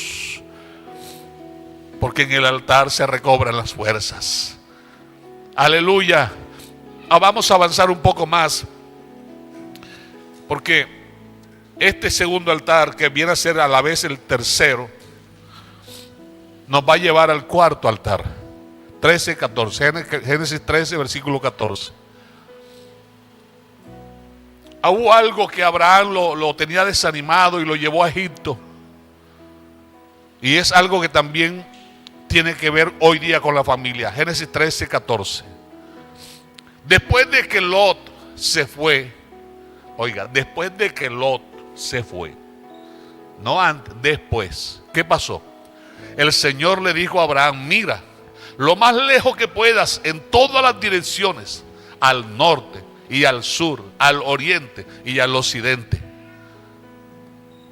Porque en el altar se recobran las fuerzas. Aleluya. Vamos a avanzar un poco más, porque este segundo altar, que viene a ser a la vez el tercero, nos va a llevar al cuarto altar. 13, 14, Génesis 13, versículo 14. Hubo algo que Abraham lo tenía desanimado y lo llevó a Egipto. Y es algo que también tiene que ver hoy día con la familia. Génesis 13, 14. Después de que Lot se fue, oiga, después de que Lot se fue, no antes, después, ¿qué pasó? El Señor le dijo a Abraham: mira, lo más lejos que puedas, en todas las direcciones, al norte y al sur, al oriente y al occidente.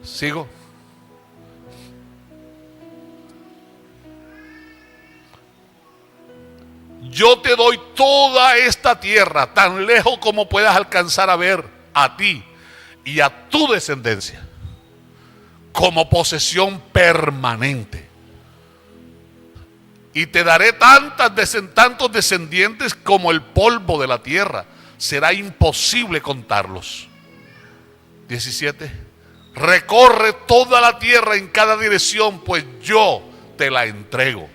¿Sigo? Yo te doy toda esta tierra, tan lejos como puedas alcanzar a ver, a ti y a tu descendencia, como posesión permanente. Y te daré tantos descendientes como el polvo de la tierra. Será imposible contarlos. 17. Recorre toda la tierra en cada dirección, pues yo te la entrego.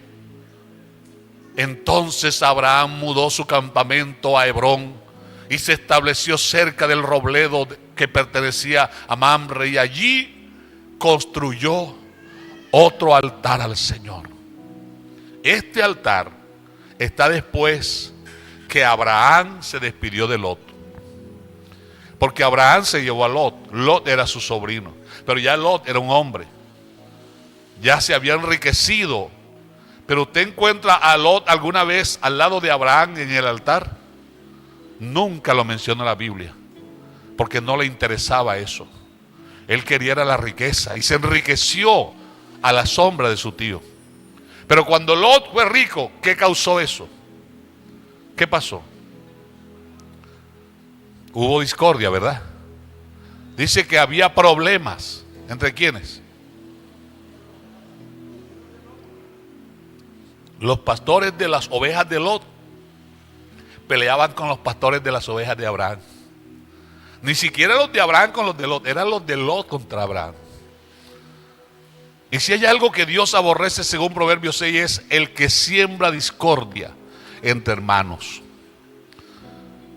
Entonces Abraham mudó su campamento a Hebrón y se estableció cerca del robledo que pertenecía a Mamre, y allí construyó otro altar al Señor. Este altar está después que Abraham se despidió de Lot. Porque Abraham se llevó a Lot. Lot era su sobrino. Pero ya Lot era un hombre. Ya se había enriquecido. Pero usted encuentra a Lot alguna vez al lado de Abraham en el altar. Nunca lo menciona la Biblia. Porque no le interesaba eso. Él quería la riqueza. Y se enriqueció a la sombra de su tío. Pero cuando Lot fue rico, ¿qué causó eso? ¿Qué pasó? Hubo discordia, ¿verdad? Dice que había problemas. ¿Entre quiénes? Los pastores de las ovejas de Lot peleaban con los pastores de las ovejas de Abraham. Ni siquiera los de Abraham con los de Lot, eran los de Lot contra Abraham. Y si hay algo que Dios aborrece, según Proverbios 6, es el que siembra discordia entre hermanos.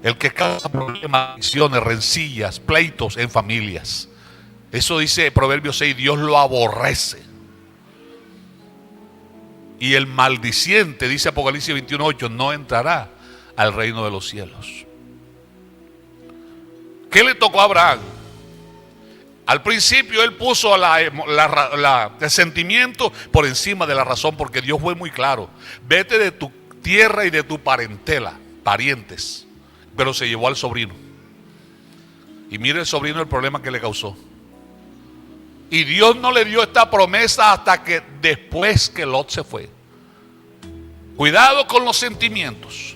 El que causa problemas, divisiones, rencillas, pleitos en familias. Eso dice Proverbios 6, Dios lo aborrece. Y el maldiciente, dice Apocalipsis 21:8, no entrará al reino de los cielos. ¿Qué le tocó a Abraham? Al principio él puso el sentimiento por encima de la razón, porque Dios fue muy claro. Vete de tu tierra y de tu parentela, parientes. Pero se llevó al sobrino. Y mire el sobrino el problema que le causó. Y Dios no le dio esta promesa hasta que después que Lot se fue. Cuidado con los sentimientos,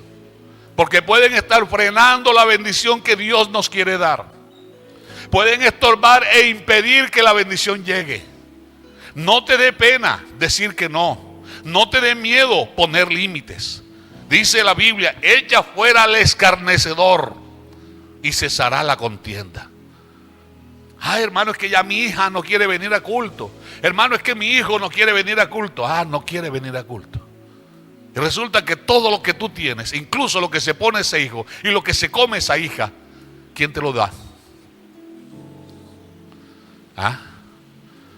porque pueden estar frenando la bendición que Dios nos quiere dar. Pueden estorbar e impedir que la bendición llegue. No te dé pena decir que no. No te dé miedo poner límites. Dice la Biblia, echa fuera al escarnecedor y cesará la contienda. Ay, hermano, es que ya mi hija no quiere venir a culto. Hermano, es que mi hijo no quiere venir a culto. Ah, no quiere venir a culto. Y resulta que todo lo que tú tienes, incluso lo que se pone ese hijo y lo que se come esa hija, ¿quién te lo da? ¿Ah?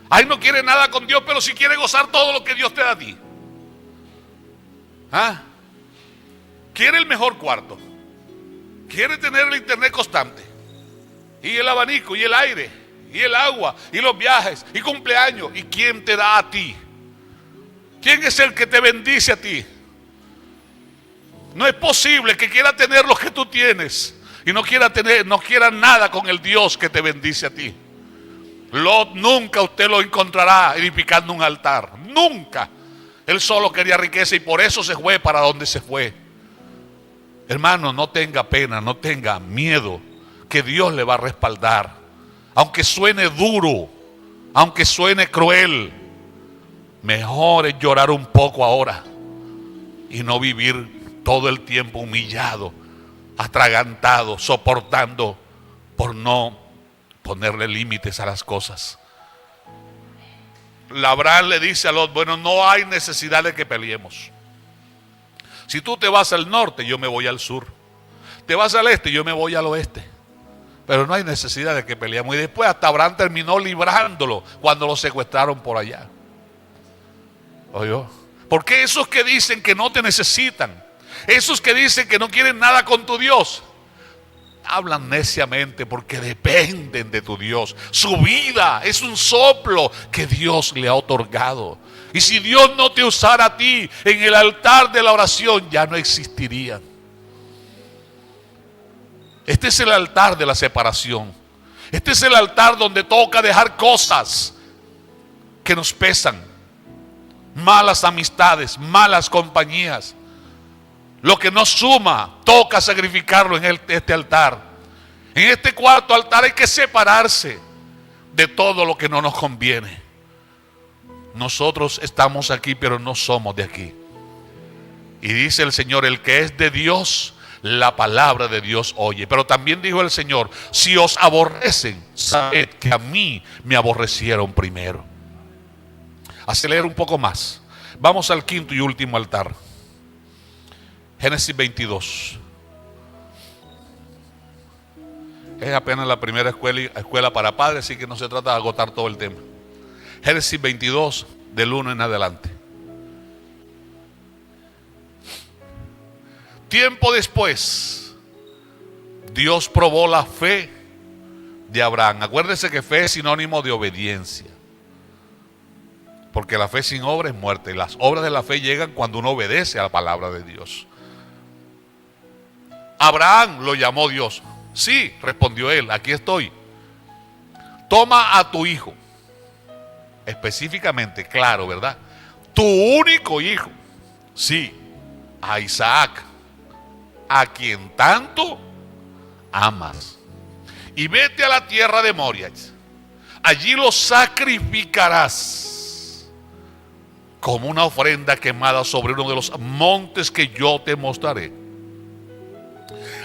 Ay, no quiere nada con Dios, pero sí quiere gozar todo lo que Dios te da a ti. ¿Ah? Quiere el mejor cuarto. Quiere tener el internet constante. Y el abanico, y el aire, y el agua, y los viajes, y cumpleaños. ¿Y quién te da a ti? ¿Quién es el que te bendice a ti? No es posible que quiera tener lo que tú tienes y no quiera nada con el Dios que te bendice a ti. Lot nunca usted lo encontrará edificando un altar. Nunca. Él solo quería riqueza y por eso se fue para donde se fue. Hermano, no tenga pena, no tenga miedo, que Dios le va a respaldar. Aunque suene duro, aunque suene cruel, mejor es llorar un poco ahora y no vivir todo el tiempo humillado, atragantado, soportando por no ponerle límites a las cosas. Abraham le dice a Lot, bueno, no hay necesidad de que peleemos. Si tú te vas al norte, yo me voy al sur. Te vas al este, yo me voy al oeste. Pero no hay necesidad de que peleemos. Y después hasta Abraham terminó librándolo cuando lo secuestraron por allá. ¿Oyó? Porque esos que dicen que no te necesitan, esos que dicen que no quieren nada con tu Dios, hablan neciamente porque dependen de tu Dios. Su vida es un soplo que Dios le ha otorgado. Y si Dios no te usara a ti en el altar de la oración, ya no existirían. Este es el altar de la separación. Este es el altar donde toca dejar cosas que nos pesan. Malas amistades, malas compañías. Lo que nos suma, toca sacrificarlo en este altar. En este cuarto altar hay que separarse de todo lo que no nos conviene. Nosotros estamos aquí, pero no somos de aquí. Y dice el Señor, el que es de Dios, la palabra de Dios oye. Pero también dijo el Señor, si os aborrecen, sabed que a mí me aborrecieron primero. Acelera un poco más. Vamos al quinto y último altar. Génesis 22. Es apenas la primera escuela para padres, así que no se trata de agotar todo el tema. Génesis 22, del 1 en adelante. Tiempo después, Dios probó la fe de Abraham. Acuérdense que fe es sinónimo de obediencia. Porque la fe sin obra es muerte. Y las obras de la fe llegan cuando uno obedece a la palabra de Dios. Abraham lo llamó Dios. Sí, respondió él, aquí estoy. Toma a tu hijo. Específicamente, claro, ¿verdad? Tu único hijo. Sí, a Isaac, a quien tanto amas. Y vete a la tierra de Moria. Allí lo sacrificarás como una ofrenda quemada sobre uno de los montes que yo te mostraré.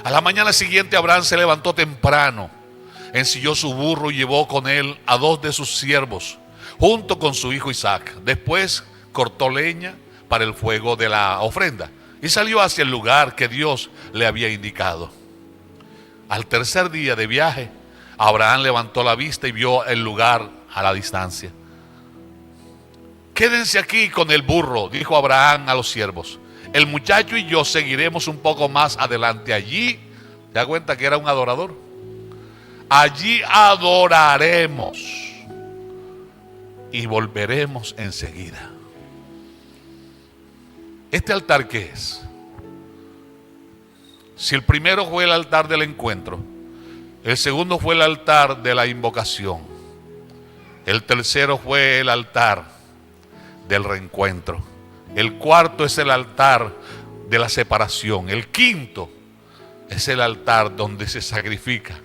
A la mañana siguiente Abraham se levantó temprano, ensilló su burro y llevó con él a 2 de sus siervos, junto con su hijo Isaac. Después cortó leña para el fuego de la ofrenda y salió hacia el lugar que Dios le había indicado. Al tercer día de viaje, Abraham levantó la vista y vio el lugar a la distancia. Quédense aquí con el burro, dijo Abraham a los siervos. El muchacho y yo seguiremos un poco más adelante. Allí, ¿te das cuenta que era un adorador? Allí adoraremos y volveremos enseguida. ¿Este altar qué es? Si el primero fue el altar del encuentro, el segundo fue el altar de la invocación, el tercero fue el altar del reencuentro, el cuarto es el altar de la separación, el quinto es el altar donde se sacrifica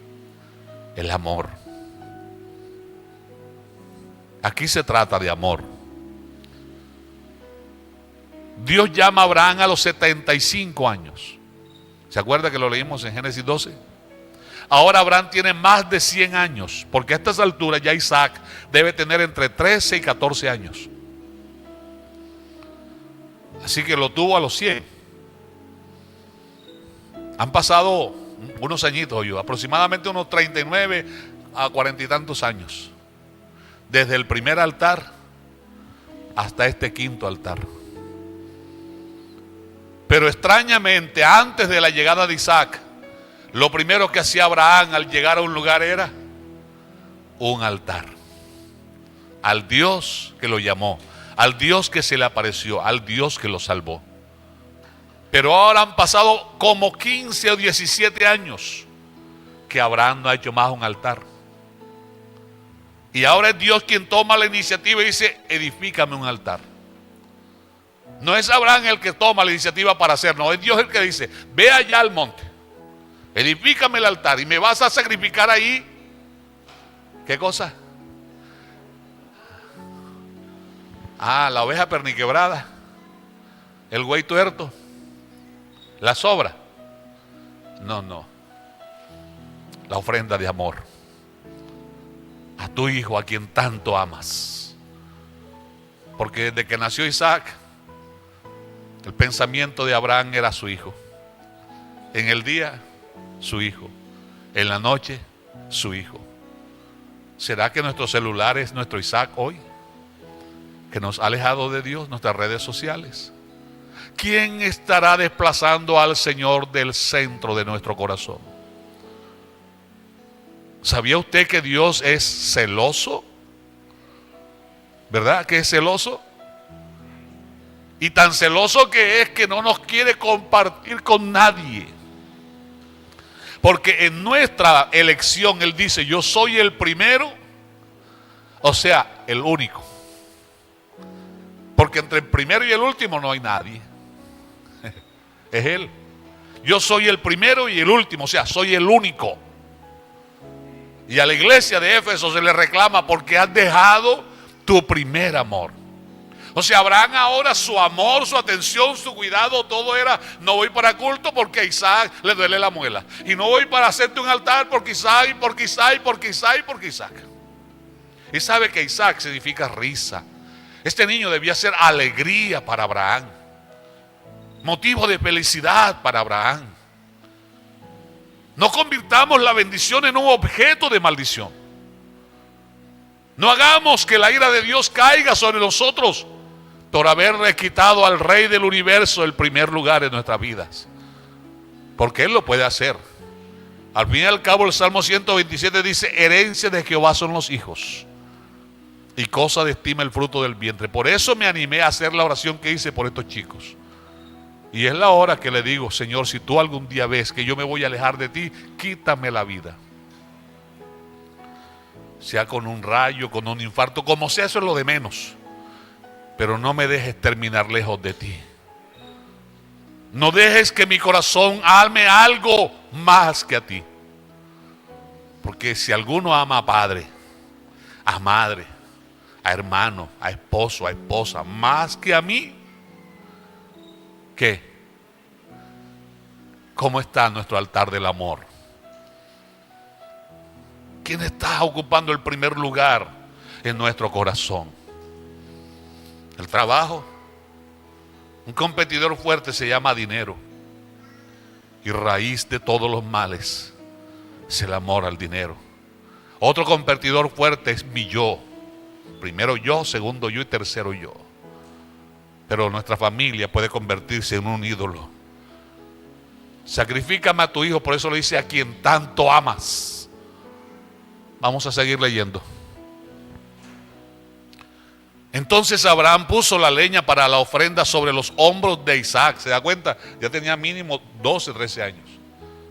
el amor. Aquí se trata de amor. Dios llama a Abraham a los 75 años. ¿Se acuerda que lo leímos en Génesis 12? Ahora Abraham tiene más de 100 años, porque a estas alturas ya Isaac debe tener entre 13 y 14 años. Así que lo tuvo a los 100. Han pasado unos añitos, aproximadamente unos 39 a 40 y tantos años. Desde el primer altar hasta este quinto altar. Pero extrañamente, antes de la llegada de Isaac, lo primero que hacía Abraham al llegar a un lugar era un altar. Al Dios que lo llamó, al Dios que se le apareció, al Dios que lo salvó. Pero ahora han pasado como 15 o 17 años que Abraham no ha hecho más un altar. Y ahora es Dios quien toma la iniciativa y dice: edifícame un altar. No es Abraham el que toma la iniciativa para hacerlo, no, es Dios el que dice: ve allá al monte, edifícame el altar y me vas a sacrificar ahí. ¿Qué cosa? La oveja perniquebrada, el buey tuerto, la sobra. No, la ofrenda de amor a tu hijo, a quien tanto amas. Porque desde que nació Isaac, el pensamiento de Abraham era su hijo. En el día, su hijo. En la noche, su hijo. ¿Será que nuestro celular es nuestro Isaac hoy? Que nos ha alejado de Dios, nuestras redes sociales. ¿Quién estará desplazando al Señor del centro de nuestro corazón? ¿Sabía usted que Dios es celoso? ¿Verdad que es celoso? Y tan celoso que es que no nos quiere compartir con nadie. Porque en nuestra elección Él dice: yo soy el primero, o sea, el único. Porque entre el primero y el último no hay nadie. Es Él. Yo soy el primero y el último, o sea, soy el único. Y a la iglesia de Éfeso se le reclama: porque has dejado tu primer amor. O sea, Abraham ahora su amor, su atención, su cuidado, todo era: no voy para culto porque a Isaac le duele la muela. Y no voy para hacerte un altar porque Isaac, y porque Isaac, y porque Isaac, y porque Isaac. Y sabe que Isaac significa risa. Este niño debía ser alegría para Abraham, motivo de felicidad para Abraham. No convirtamos la bendición en un objeto de maldición. No hagamos que la ira de Dios caiga sobre nosotros por haberle quitado al Rey del universo el primer lugar en nuestras vidas. Porque Él lo puede hacer. Al fin y al cabo, el Salmo 127 dice: herencia de Jehová son los hijos, y cosa de estima el fruto del vientre. Por eso me animé a hacer la oración que hice por estos chicos. Y es la hora que le digo: Señor, si tú algún día ves que yo me voy a alejar de ti, quítame la vida. Sea con un rayo, con un infarto, como sea, eso es lo de menos. Pero no me dejes terminar lejos de ti. No dejes que mi corazón ame algo más que a ti. Porque si alguno ama a padre, a madre, a hermano, a esposo, a esposa, más que a mí, ¿qué? ¿Cómo está nuestro altar del amor? ¿Quién está ocupando el primer lugar en nuestro corazón? ¿El trabajo? Un competidor fuerte se llama dinero. Y raíz de todos los males es el amor al dinero. Otro competidor fuerte es mi yo. Primero yo, segundo yo y tercero yo. Pero nuestra familia puede convertirse en un ídolo. Sacrifícame a tu hijo, por eso le dice a quien tanto amas. Vamos a seguir leyendo. Entonces Abraham puso la leña para la ofrenda sobre los hombros de Isaac. ¿Se da cuenta? Ya tenía mínimo 12, 13 años.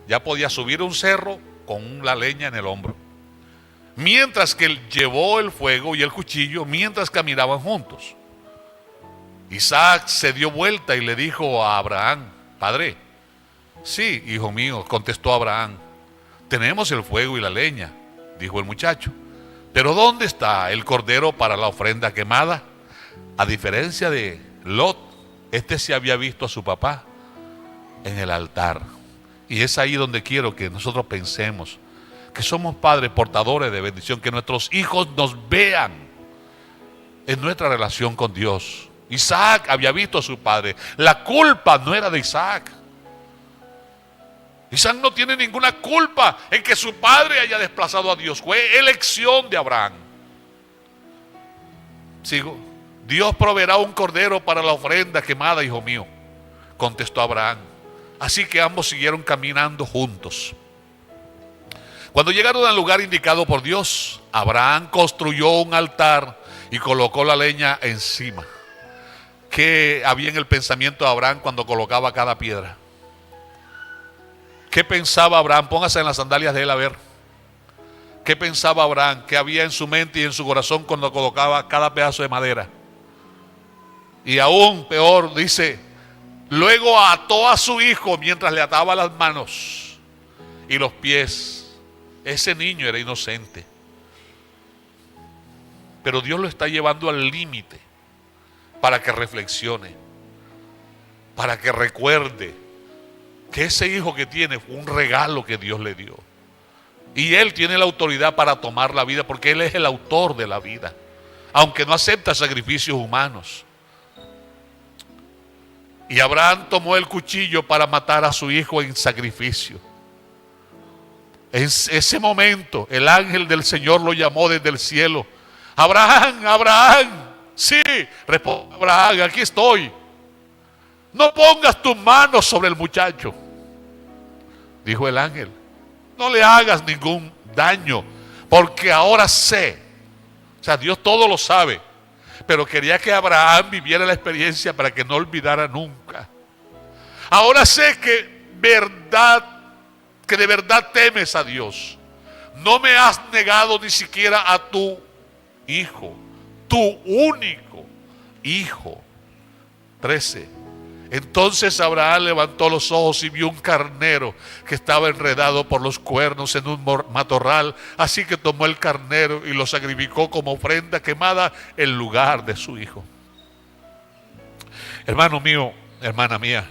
Ya podía subir un cerro con la leña en el hombro. Mientras que él llevó el fuego y el cuchillo, mientras caminaban juntos. Isaac se dio vuelta y le dijo a Abraham: Padre. Sí, hijo mío, contestó Abraham. Tenemos el fuego y la leña, dijo el muchacho. Pero ¿dónde está el cordero para la ofrenda quemada? A diferencia de Lot, este se había visto a su papá en el altar. Y es ahí donde quiero que nosotros pensemos que somos padres portadores de bendición, que nuestros hijos nos vean en nuestra relación con Dios. Isaac había visto a su padre. La culpa no era de Isaac. Isaac no tiene ninguna culpa en que su padre haya desplazado a Dios. Fue elección de Abraham. Sigo. Dios proveerá un cordero para la ofrenda quemada, hijo mío, contestó Abraham. Así que ambos siguieron caminando juntos. Cuando llegaron al lugar indicado por Dios, Abraham construyó un altar y colocó la leña encima. ¿Qué había en el pensamiento de Abraham cuando colocaba cada piedra? ¿Qué pensaba Abraham? Póngase en las sandalias de él a ver. ¿Qué pensaba Abraham? ¿Qué había en su mente y en su corazón cuando colocaba cada pedazo de madera? Y aún peor, dice, luego ató a su hijo mientras le ataba las manos y los pies. Ese niño era inocente. Pero Dios lo está llevando al límite para que reflexione, para que recuerde que ese hijo que tiene fue un regalo que Dios le dio. Y él tiene la autoridad para tomar la vida, porque él es el autor de la vida, aunque no acepta sacrificios humanos. Y Abraham tomó el cuchillo para matar a su hijo en sacrificio. En ese momento el ángel del Señor lo llamó desde el cielo. Abraham, Abraham. Sí, respondió Abraham, aquí estoy. No pongas tus manos sobre el muchacho, dijo el ángel. No le hagas ningún daño, porque ahora sé. O sea, Dios todo lo sabe, pero quería que Abraham viviera la experiencia para que no olvidara nunca. Ahora sé que de verdad temes a Dios. No me has negado ni siquiera a tu hijo, tu único hijo. 13. Entonces Abraham levantó los ojos y vio un carnero que estaba enredado por los cuernos en un matorral. Así que tomó el carnero y lo sacrificó como ofrenda quemada en lugar de su hijo. Hermano mío, hermana mía,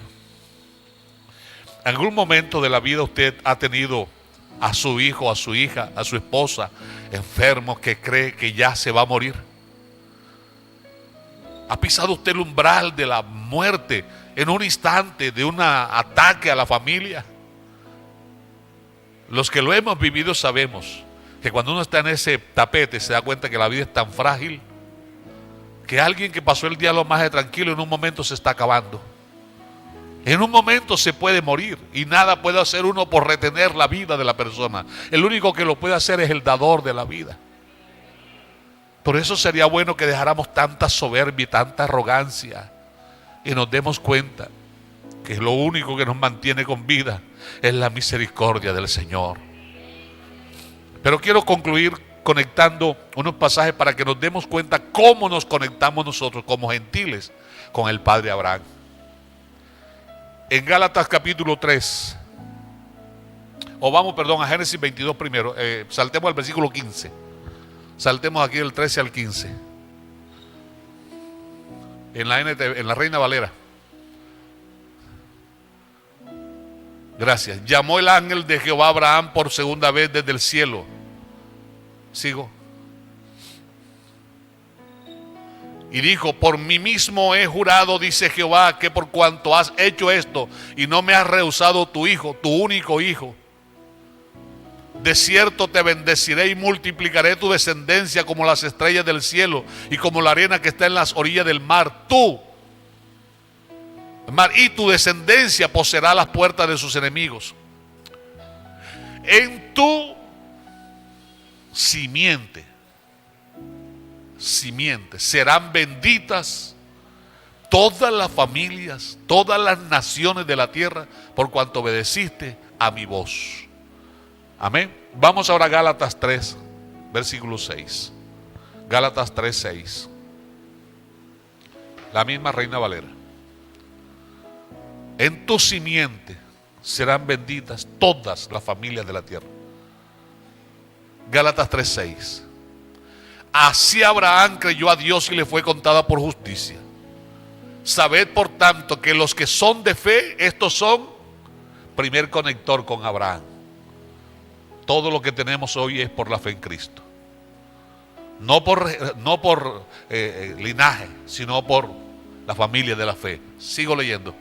en algún momento de la vida usted ha tenido a su hijo, a su hija, a su esposa enfermo que cree que ya se va a morir. ¿Ha pisado usted el umbral de la muerte en un instante de un ataque a la familia? Los que lo hemos vivido sabemos que cuando uno está en ese tapete se da cuenta que la vida es tan frágil que alguien que pasó el día lo más de tranquilo en un momento se está acabando. En un momento se puede morir y nada puede hacer uno por retener la vida de la persona. El único que lo puede hacer es el dador de la vida. Por eso sería bueno que dejáramos tanta soberbia y tanta arrogancia y nos demos cuenta que lo único que nos mantiene con vida es la misericordia del Señor. Pero quiero concluir conectando unos pasajes para que nos demos cuenta cómo nos conectamos nosotros como gentiles con el Padre Abraham. En Gálatas capítulo 3, a Génesis 22 primero, saltemos al versículo 15. Saltemos aquí del 13 al 15. En la Reina Valera. Gracias. Llamó el ángel de Jehová a Abraham por segunda vez desde el cielo. Sigo. Y dijo: por mí mismo he jurado, dice Jehová, que por cuanto has hecho esto y no me has rehusado tu hijo, tu único hijo, de cierto te bendeciré y multiplicaré tu descendencia como las estrellas del cielo y como la arena que está en las orillas del mar. Y tu descendencia poseerá las puertas de sus enemigos. En tu simiente serán benditas todas las familias, todas las naciones de la tierra, por cuanto obedeciste a mi voz. Amén. Vamos ahora a Gálatas 3, versículo 6. Gálatas 3, 6. La misma Reina Valera. En tu simiente serán benditas todas las familias de la tierra. Gálatas 3, 6. Así Abraham creyó a Dios y le fue contada por justicia. Sabed por tanto que los que son de fe, estos son primer conector con Abraham. Todo lo que tenemos hoy es por la fe en Cristo. No por linaje, sino por la familia de la fe. Sigo leyendo.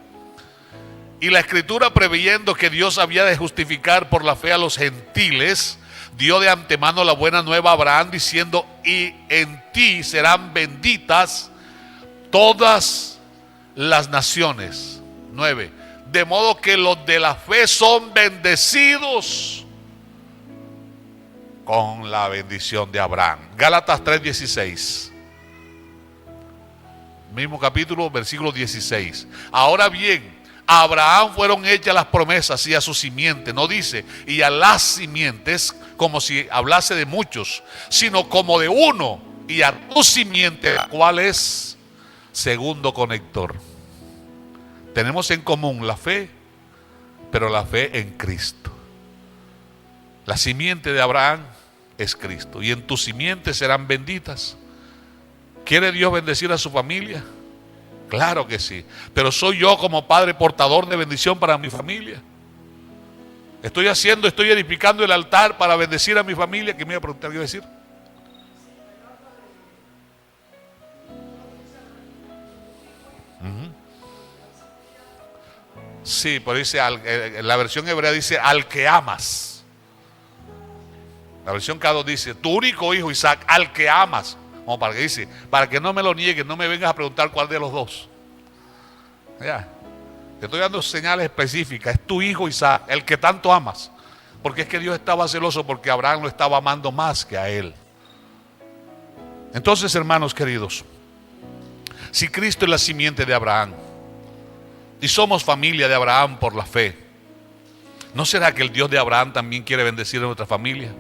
Y la Escritura, preveyendo que Dios había de justificar por la fe a los gentiles, dio de antemano la buena nueva a Abraham, diciendo: y en ti serán benditas todas las naciones. 9. De modo que los de la fe son bendecidos con la bendición de Abraham. Gálatas 3:16. Mismo capítulo, versículo 16. Ahora bien, a Abraham fueron hechas las promesas y a su simiente. No dice y a las simientes como si hablase de muchos, sino como de uno, y a tu simiente, la cual es segundo conector. Tenemos en común la fe, pero la fe en Cristo. La simiente de Abraham es Cristo, y en tu simiente serán benditas. ¿Quiere Dios bendecir a su familia? Claro que sí, pero soy yo como padre portador de bendición para mi familia. Estoy edificando el altar para bendecir a mi familia. ¿Qué me iba a preguntar? ¿Qué iba a decir? Sí, pero dice, la versión hebrea dice al que amas. La versión K2 dice tu único hijo Isaac, al que amas. Como para que dice, para que no me lo niegues, no me vengas a preguntar cuál de los dos. Ya, te estoy dando señales específicas. Es tu hijo Isaac, el que tanto amas. Porque es que Dios estaba celoso porque Abraham lo estaba amando más que a él. Entonces, hermanos queridos, si Cristo es la simiente de Abraham y somos familia de Abraham por la fe, ¿no será que el Dios de Abraham también quiere bendecir a nuestra familia?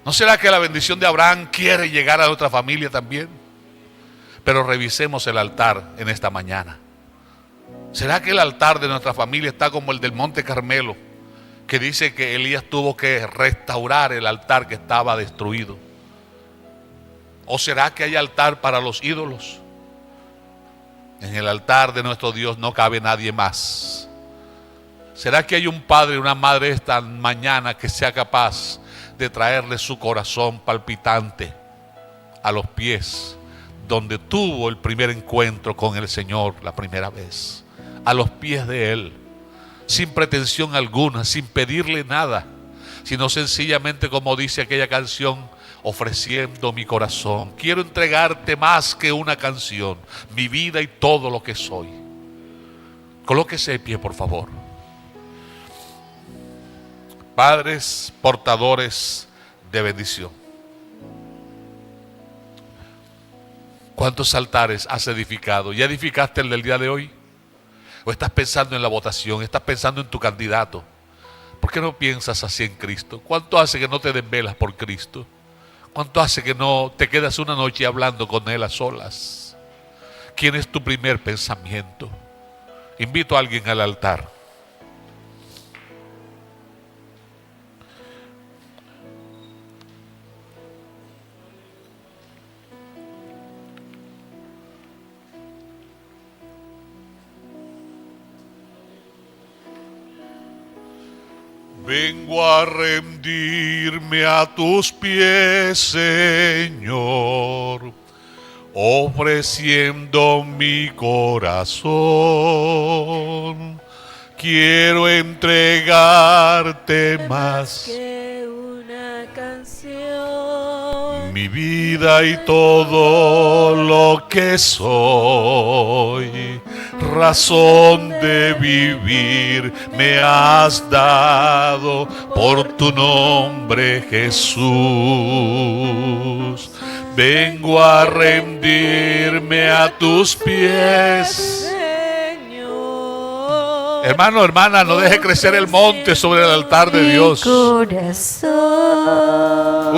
¿No será que la bendición de Abraham quiere llegar a nuestra familia también? Pero revisemos el altar en esta mañana. ¿Será que el altar de nuestra familia está como el del Monte Carmelo, que dice que Elías tuvo que restaurar el altar que estaba destruido? ¿O será que hay altar para los ídolos? En el altar de nuestro Dios no cabe nadie más. ¿Será que hay un padre y una madre esta mañana que sea capaz de traerle su corazón palpitante a los pies donde tuvo el primer encuentro con el Señor la primera vez? A los pies de Él, sin pretensión alguna, sin pedirle nada, sino sencillamente, como dice aquella canción, ofreciendo mi corazón. Quiero entregarte más que una canción, mi vida y todo lo que soy. Colóquese de pie, por favor. Padres portadores de bendición, ¿cuántos altares has edificado? ¿Ya edificaste el del día de hoy? ¿O estás pensando en la votación? ¿Estás pensando en tu candidato? ¿Por qué no piensas así en Cristo? ¿Cuánto hace que no te desvelas por Cristo? ¿Cuánto hace que no te quedas una noche hablando con Él a solas? ¿Quién es tu primer pensamiento? Invito a alguien al altar. Vengo a rendirme a tus pies, Señor. ofreciendo mi corazón. Quiero entregarte más que una canción. Mi vida y todo lo que soy, razón de vivir me has dado por tu nombre, Jesús. Vengo a rendirme a tus pies. Hermano, hermana, no deje crecer el monte sobre el altar de Dios. Un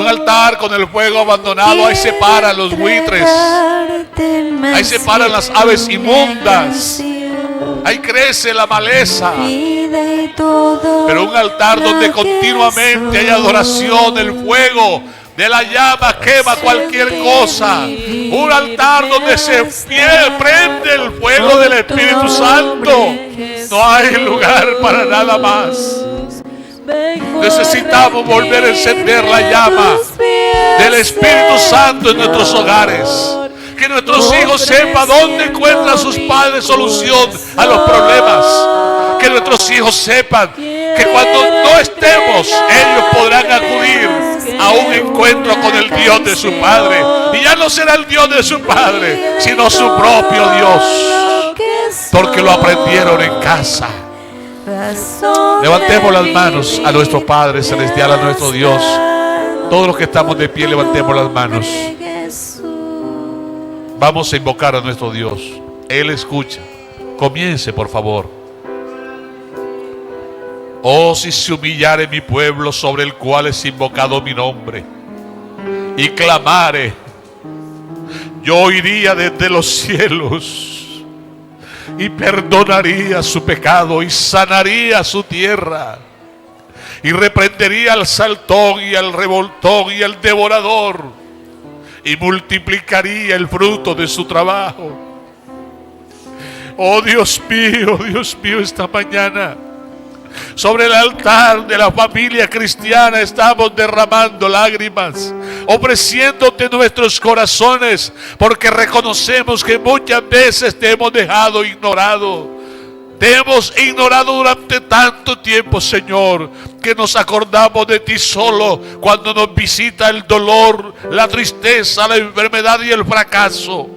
altar con el fuego abandonado, ahí se paran los buitres, ahí se paran las aves inmundas, ahí crece la maleza. Pero un altar donde continuamente hay adoración, el fuego de la llama quema cualquier cosa. Un altar donde se prende el fuego del Espíritu Santo. No hay lugar para nada más. Necesitamos volver a encender la llama del Espíritu Santo en nuestros hogares. Que nuestros hijos sepan dónde encuentran sus padres solución a los problemas. Que nuestros hijos sepan que cuando no estemos, ellos podrán acudir a un encuentro con el Dios de su Padre. Y ya no será el Dios de su Padre, sino su propio Dios. Porque lo aprendieron en casa. Levantemos las manos a nuestro Padre Celestial, a nuestro Dios. Todos los que estamos de pie, levantemos las manos. Vamos a invocar a nuestro Dios. Él escucha. Comience, por favor. Oh, si se humillare mi pueblo sobre el cual es invocado mi nombre, y clamare, yo iría desde los cielos y perdonaría su pecado y sanaría su tierra, y reprendería al saltón y al revoltón y al devorador, y multiplicaría el fruto de su trabajo. Oh Dios mío, esta mañana sobre el altar de la familia cristiana estamos derramando lágrimas, ofreciéndote nuestros corazones, porque reconocemos que muchas veces te hemos dejado ignorado. Te hemos ignorado durante tanto tiempo, Señor, que nos acordamos de ti solo cuando nos visita el dolor, la tristeza, la enfermedad y el fracaso.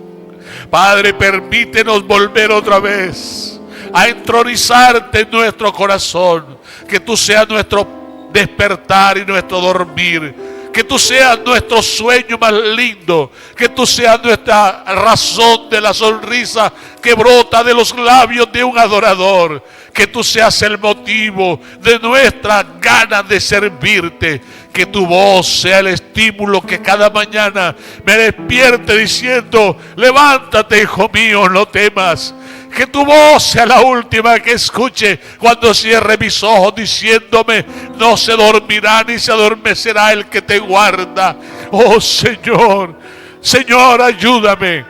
Padre, permítenos volver otra vez a entronizarte en nuestro corazón, que tú seas nuestro despertar y nuestro dormir, que tú seas nuestro sueño más lindo, que tú seas nuestra razón de la sonrisa que brota de los labios de un adorador, que tú seas el motivo de nuestras ganas de servirte, que tu voz sea el estímulo que cada mañana me despierte diciendo: levántate, hijo mío, no temas. Que tu voz sea la última que escuche cuando cierre mis ojos, diciéndome: no se dormirá ni se adormecerá el que te guarda. Oh Señor, Señor, ayúdame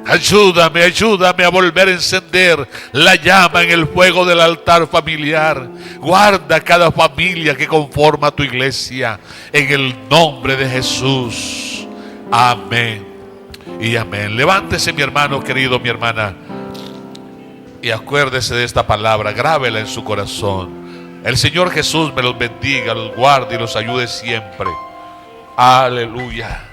a volver a encender la llama en el fuego del altar familiar. Guarda cada familia que conforma tu iglesia, en el nombre de Jesús. Amén y amén. Levántese, mi hermano querido, mi hermana, y acuérdese de esta palabra, grábela en su corazón. El Señor Jesús me los bendiga, los guarde y los ayude siempre. Aleluya.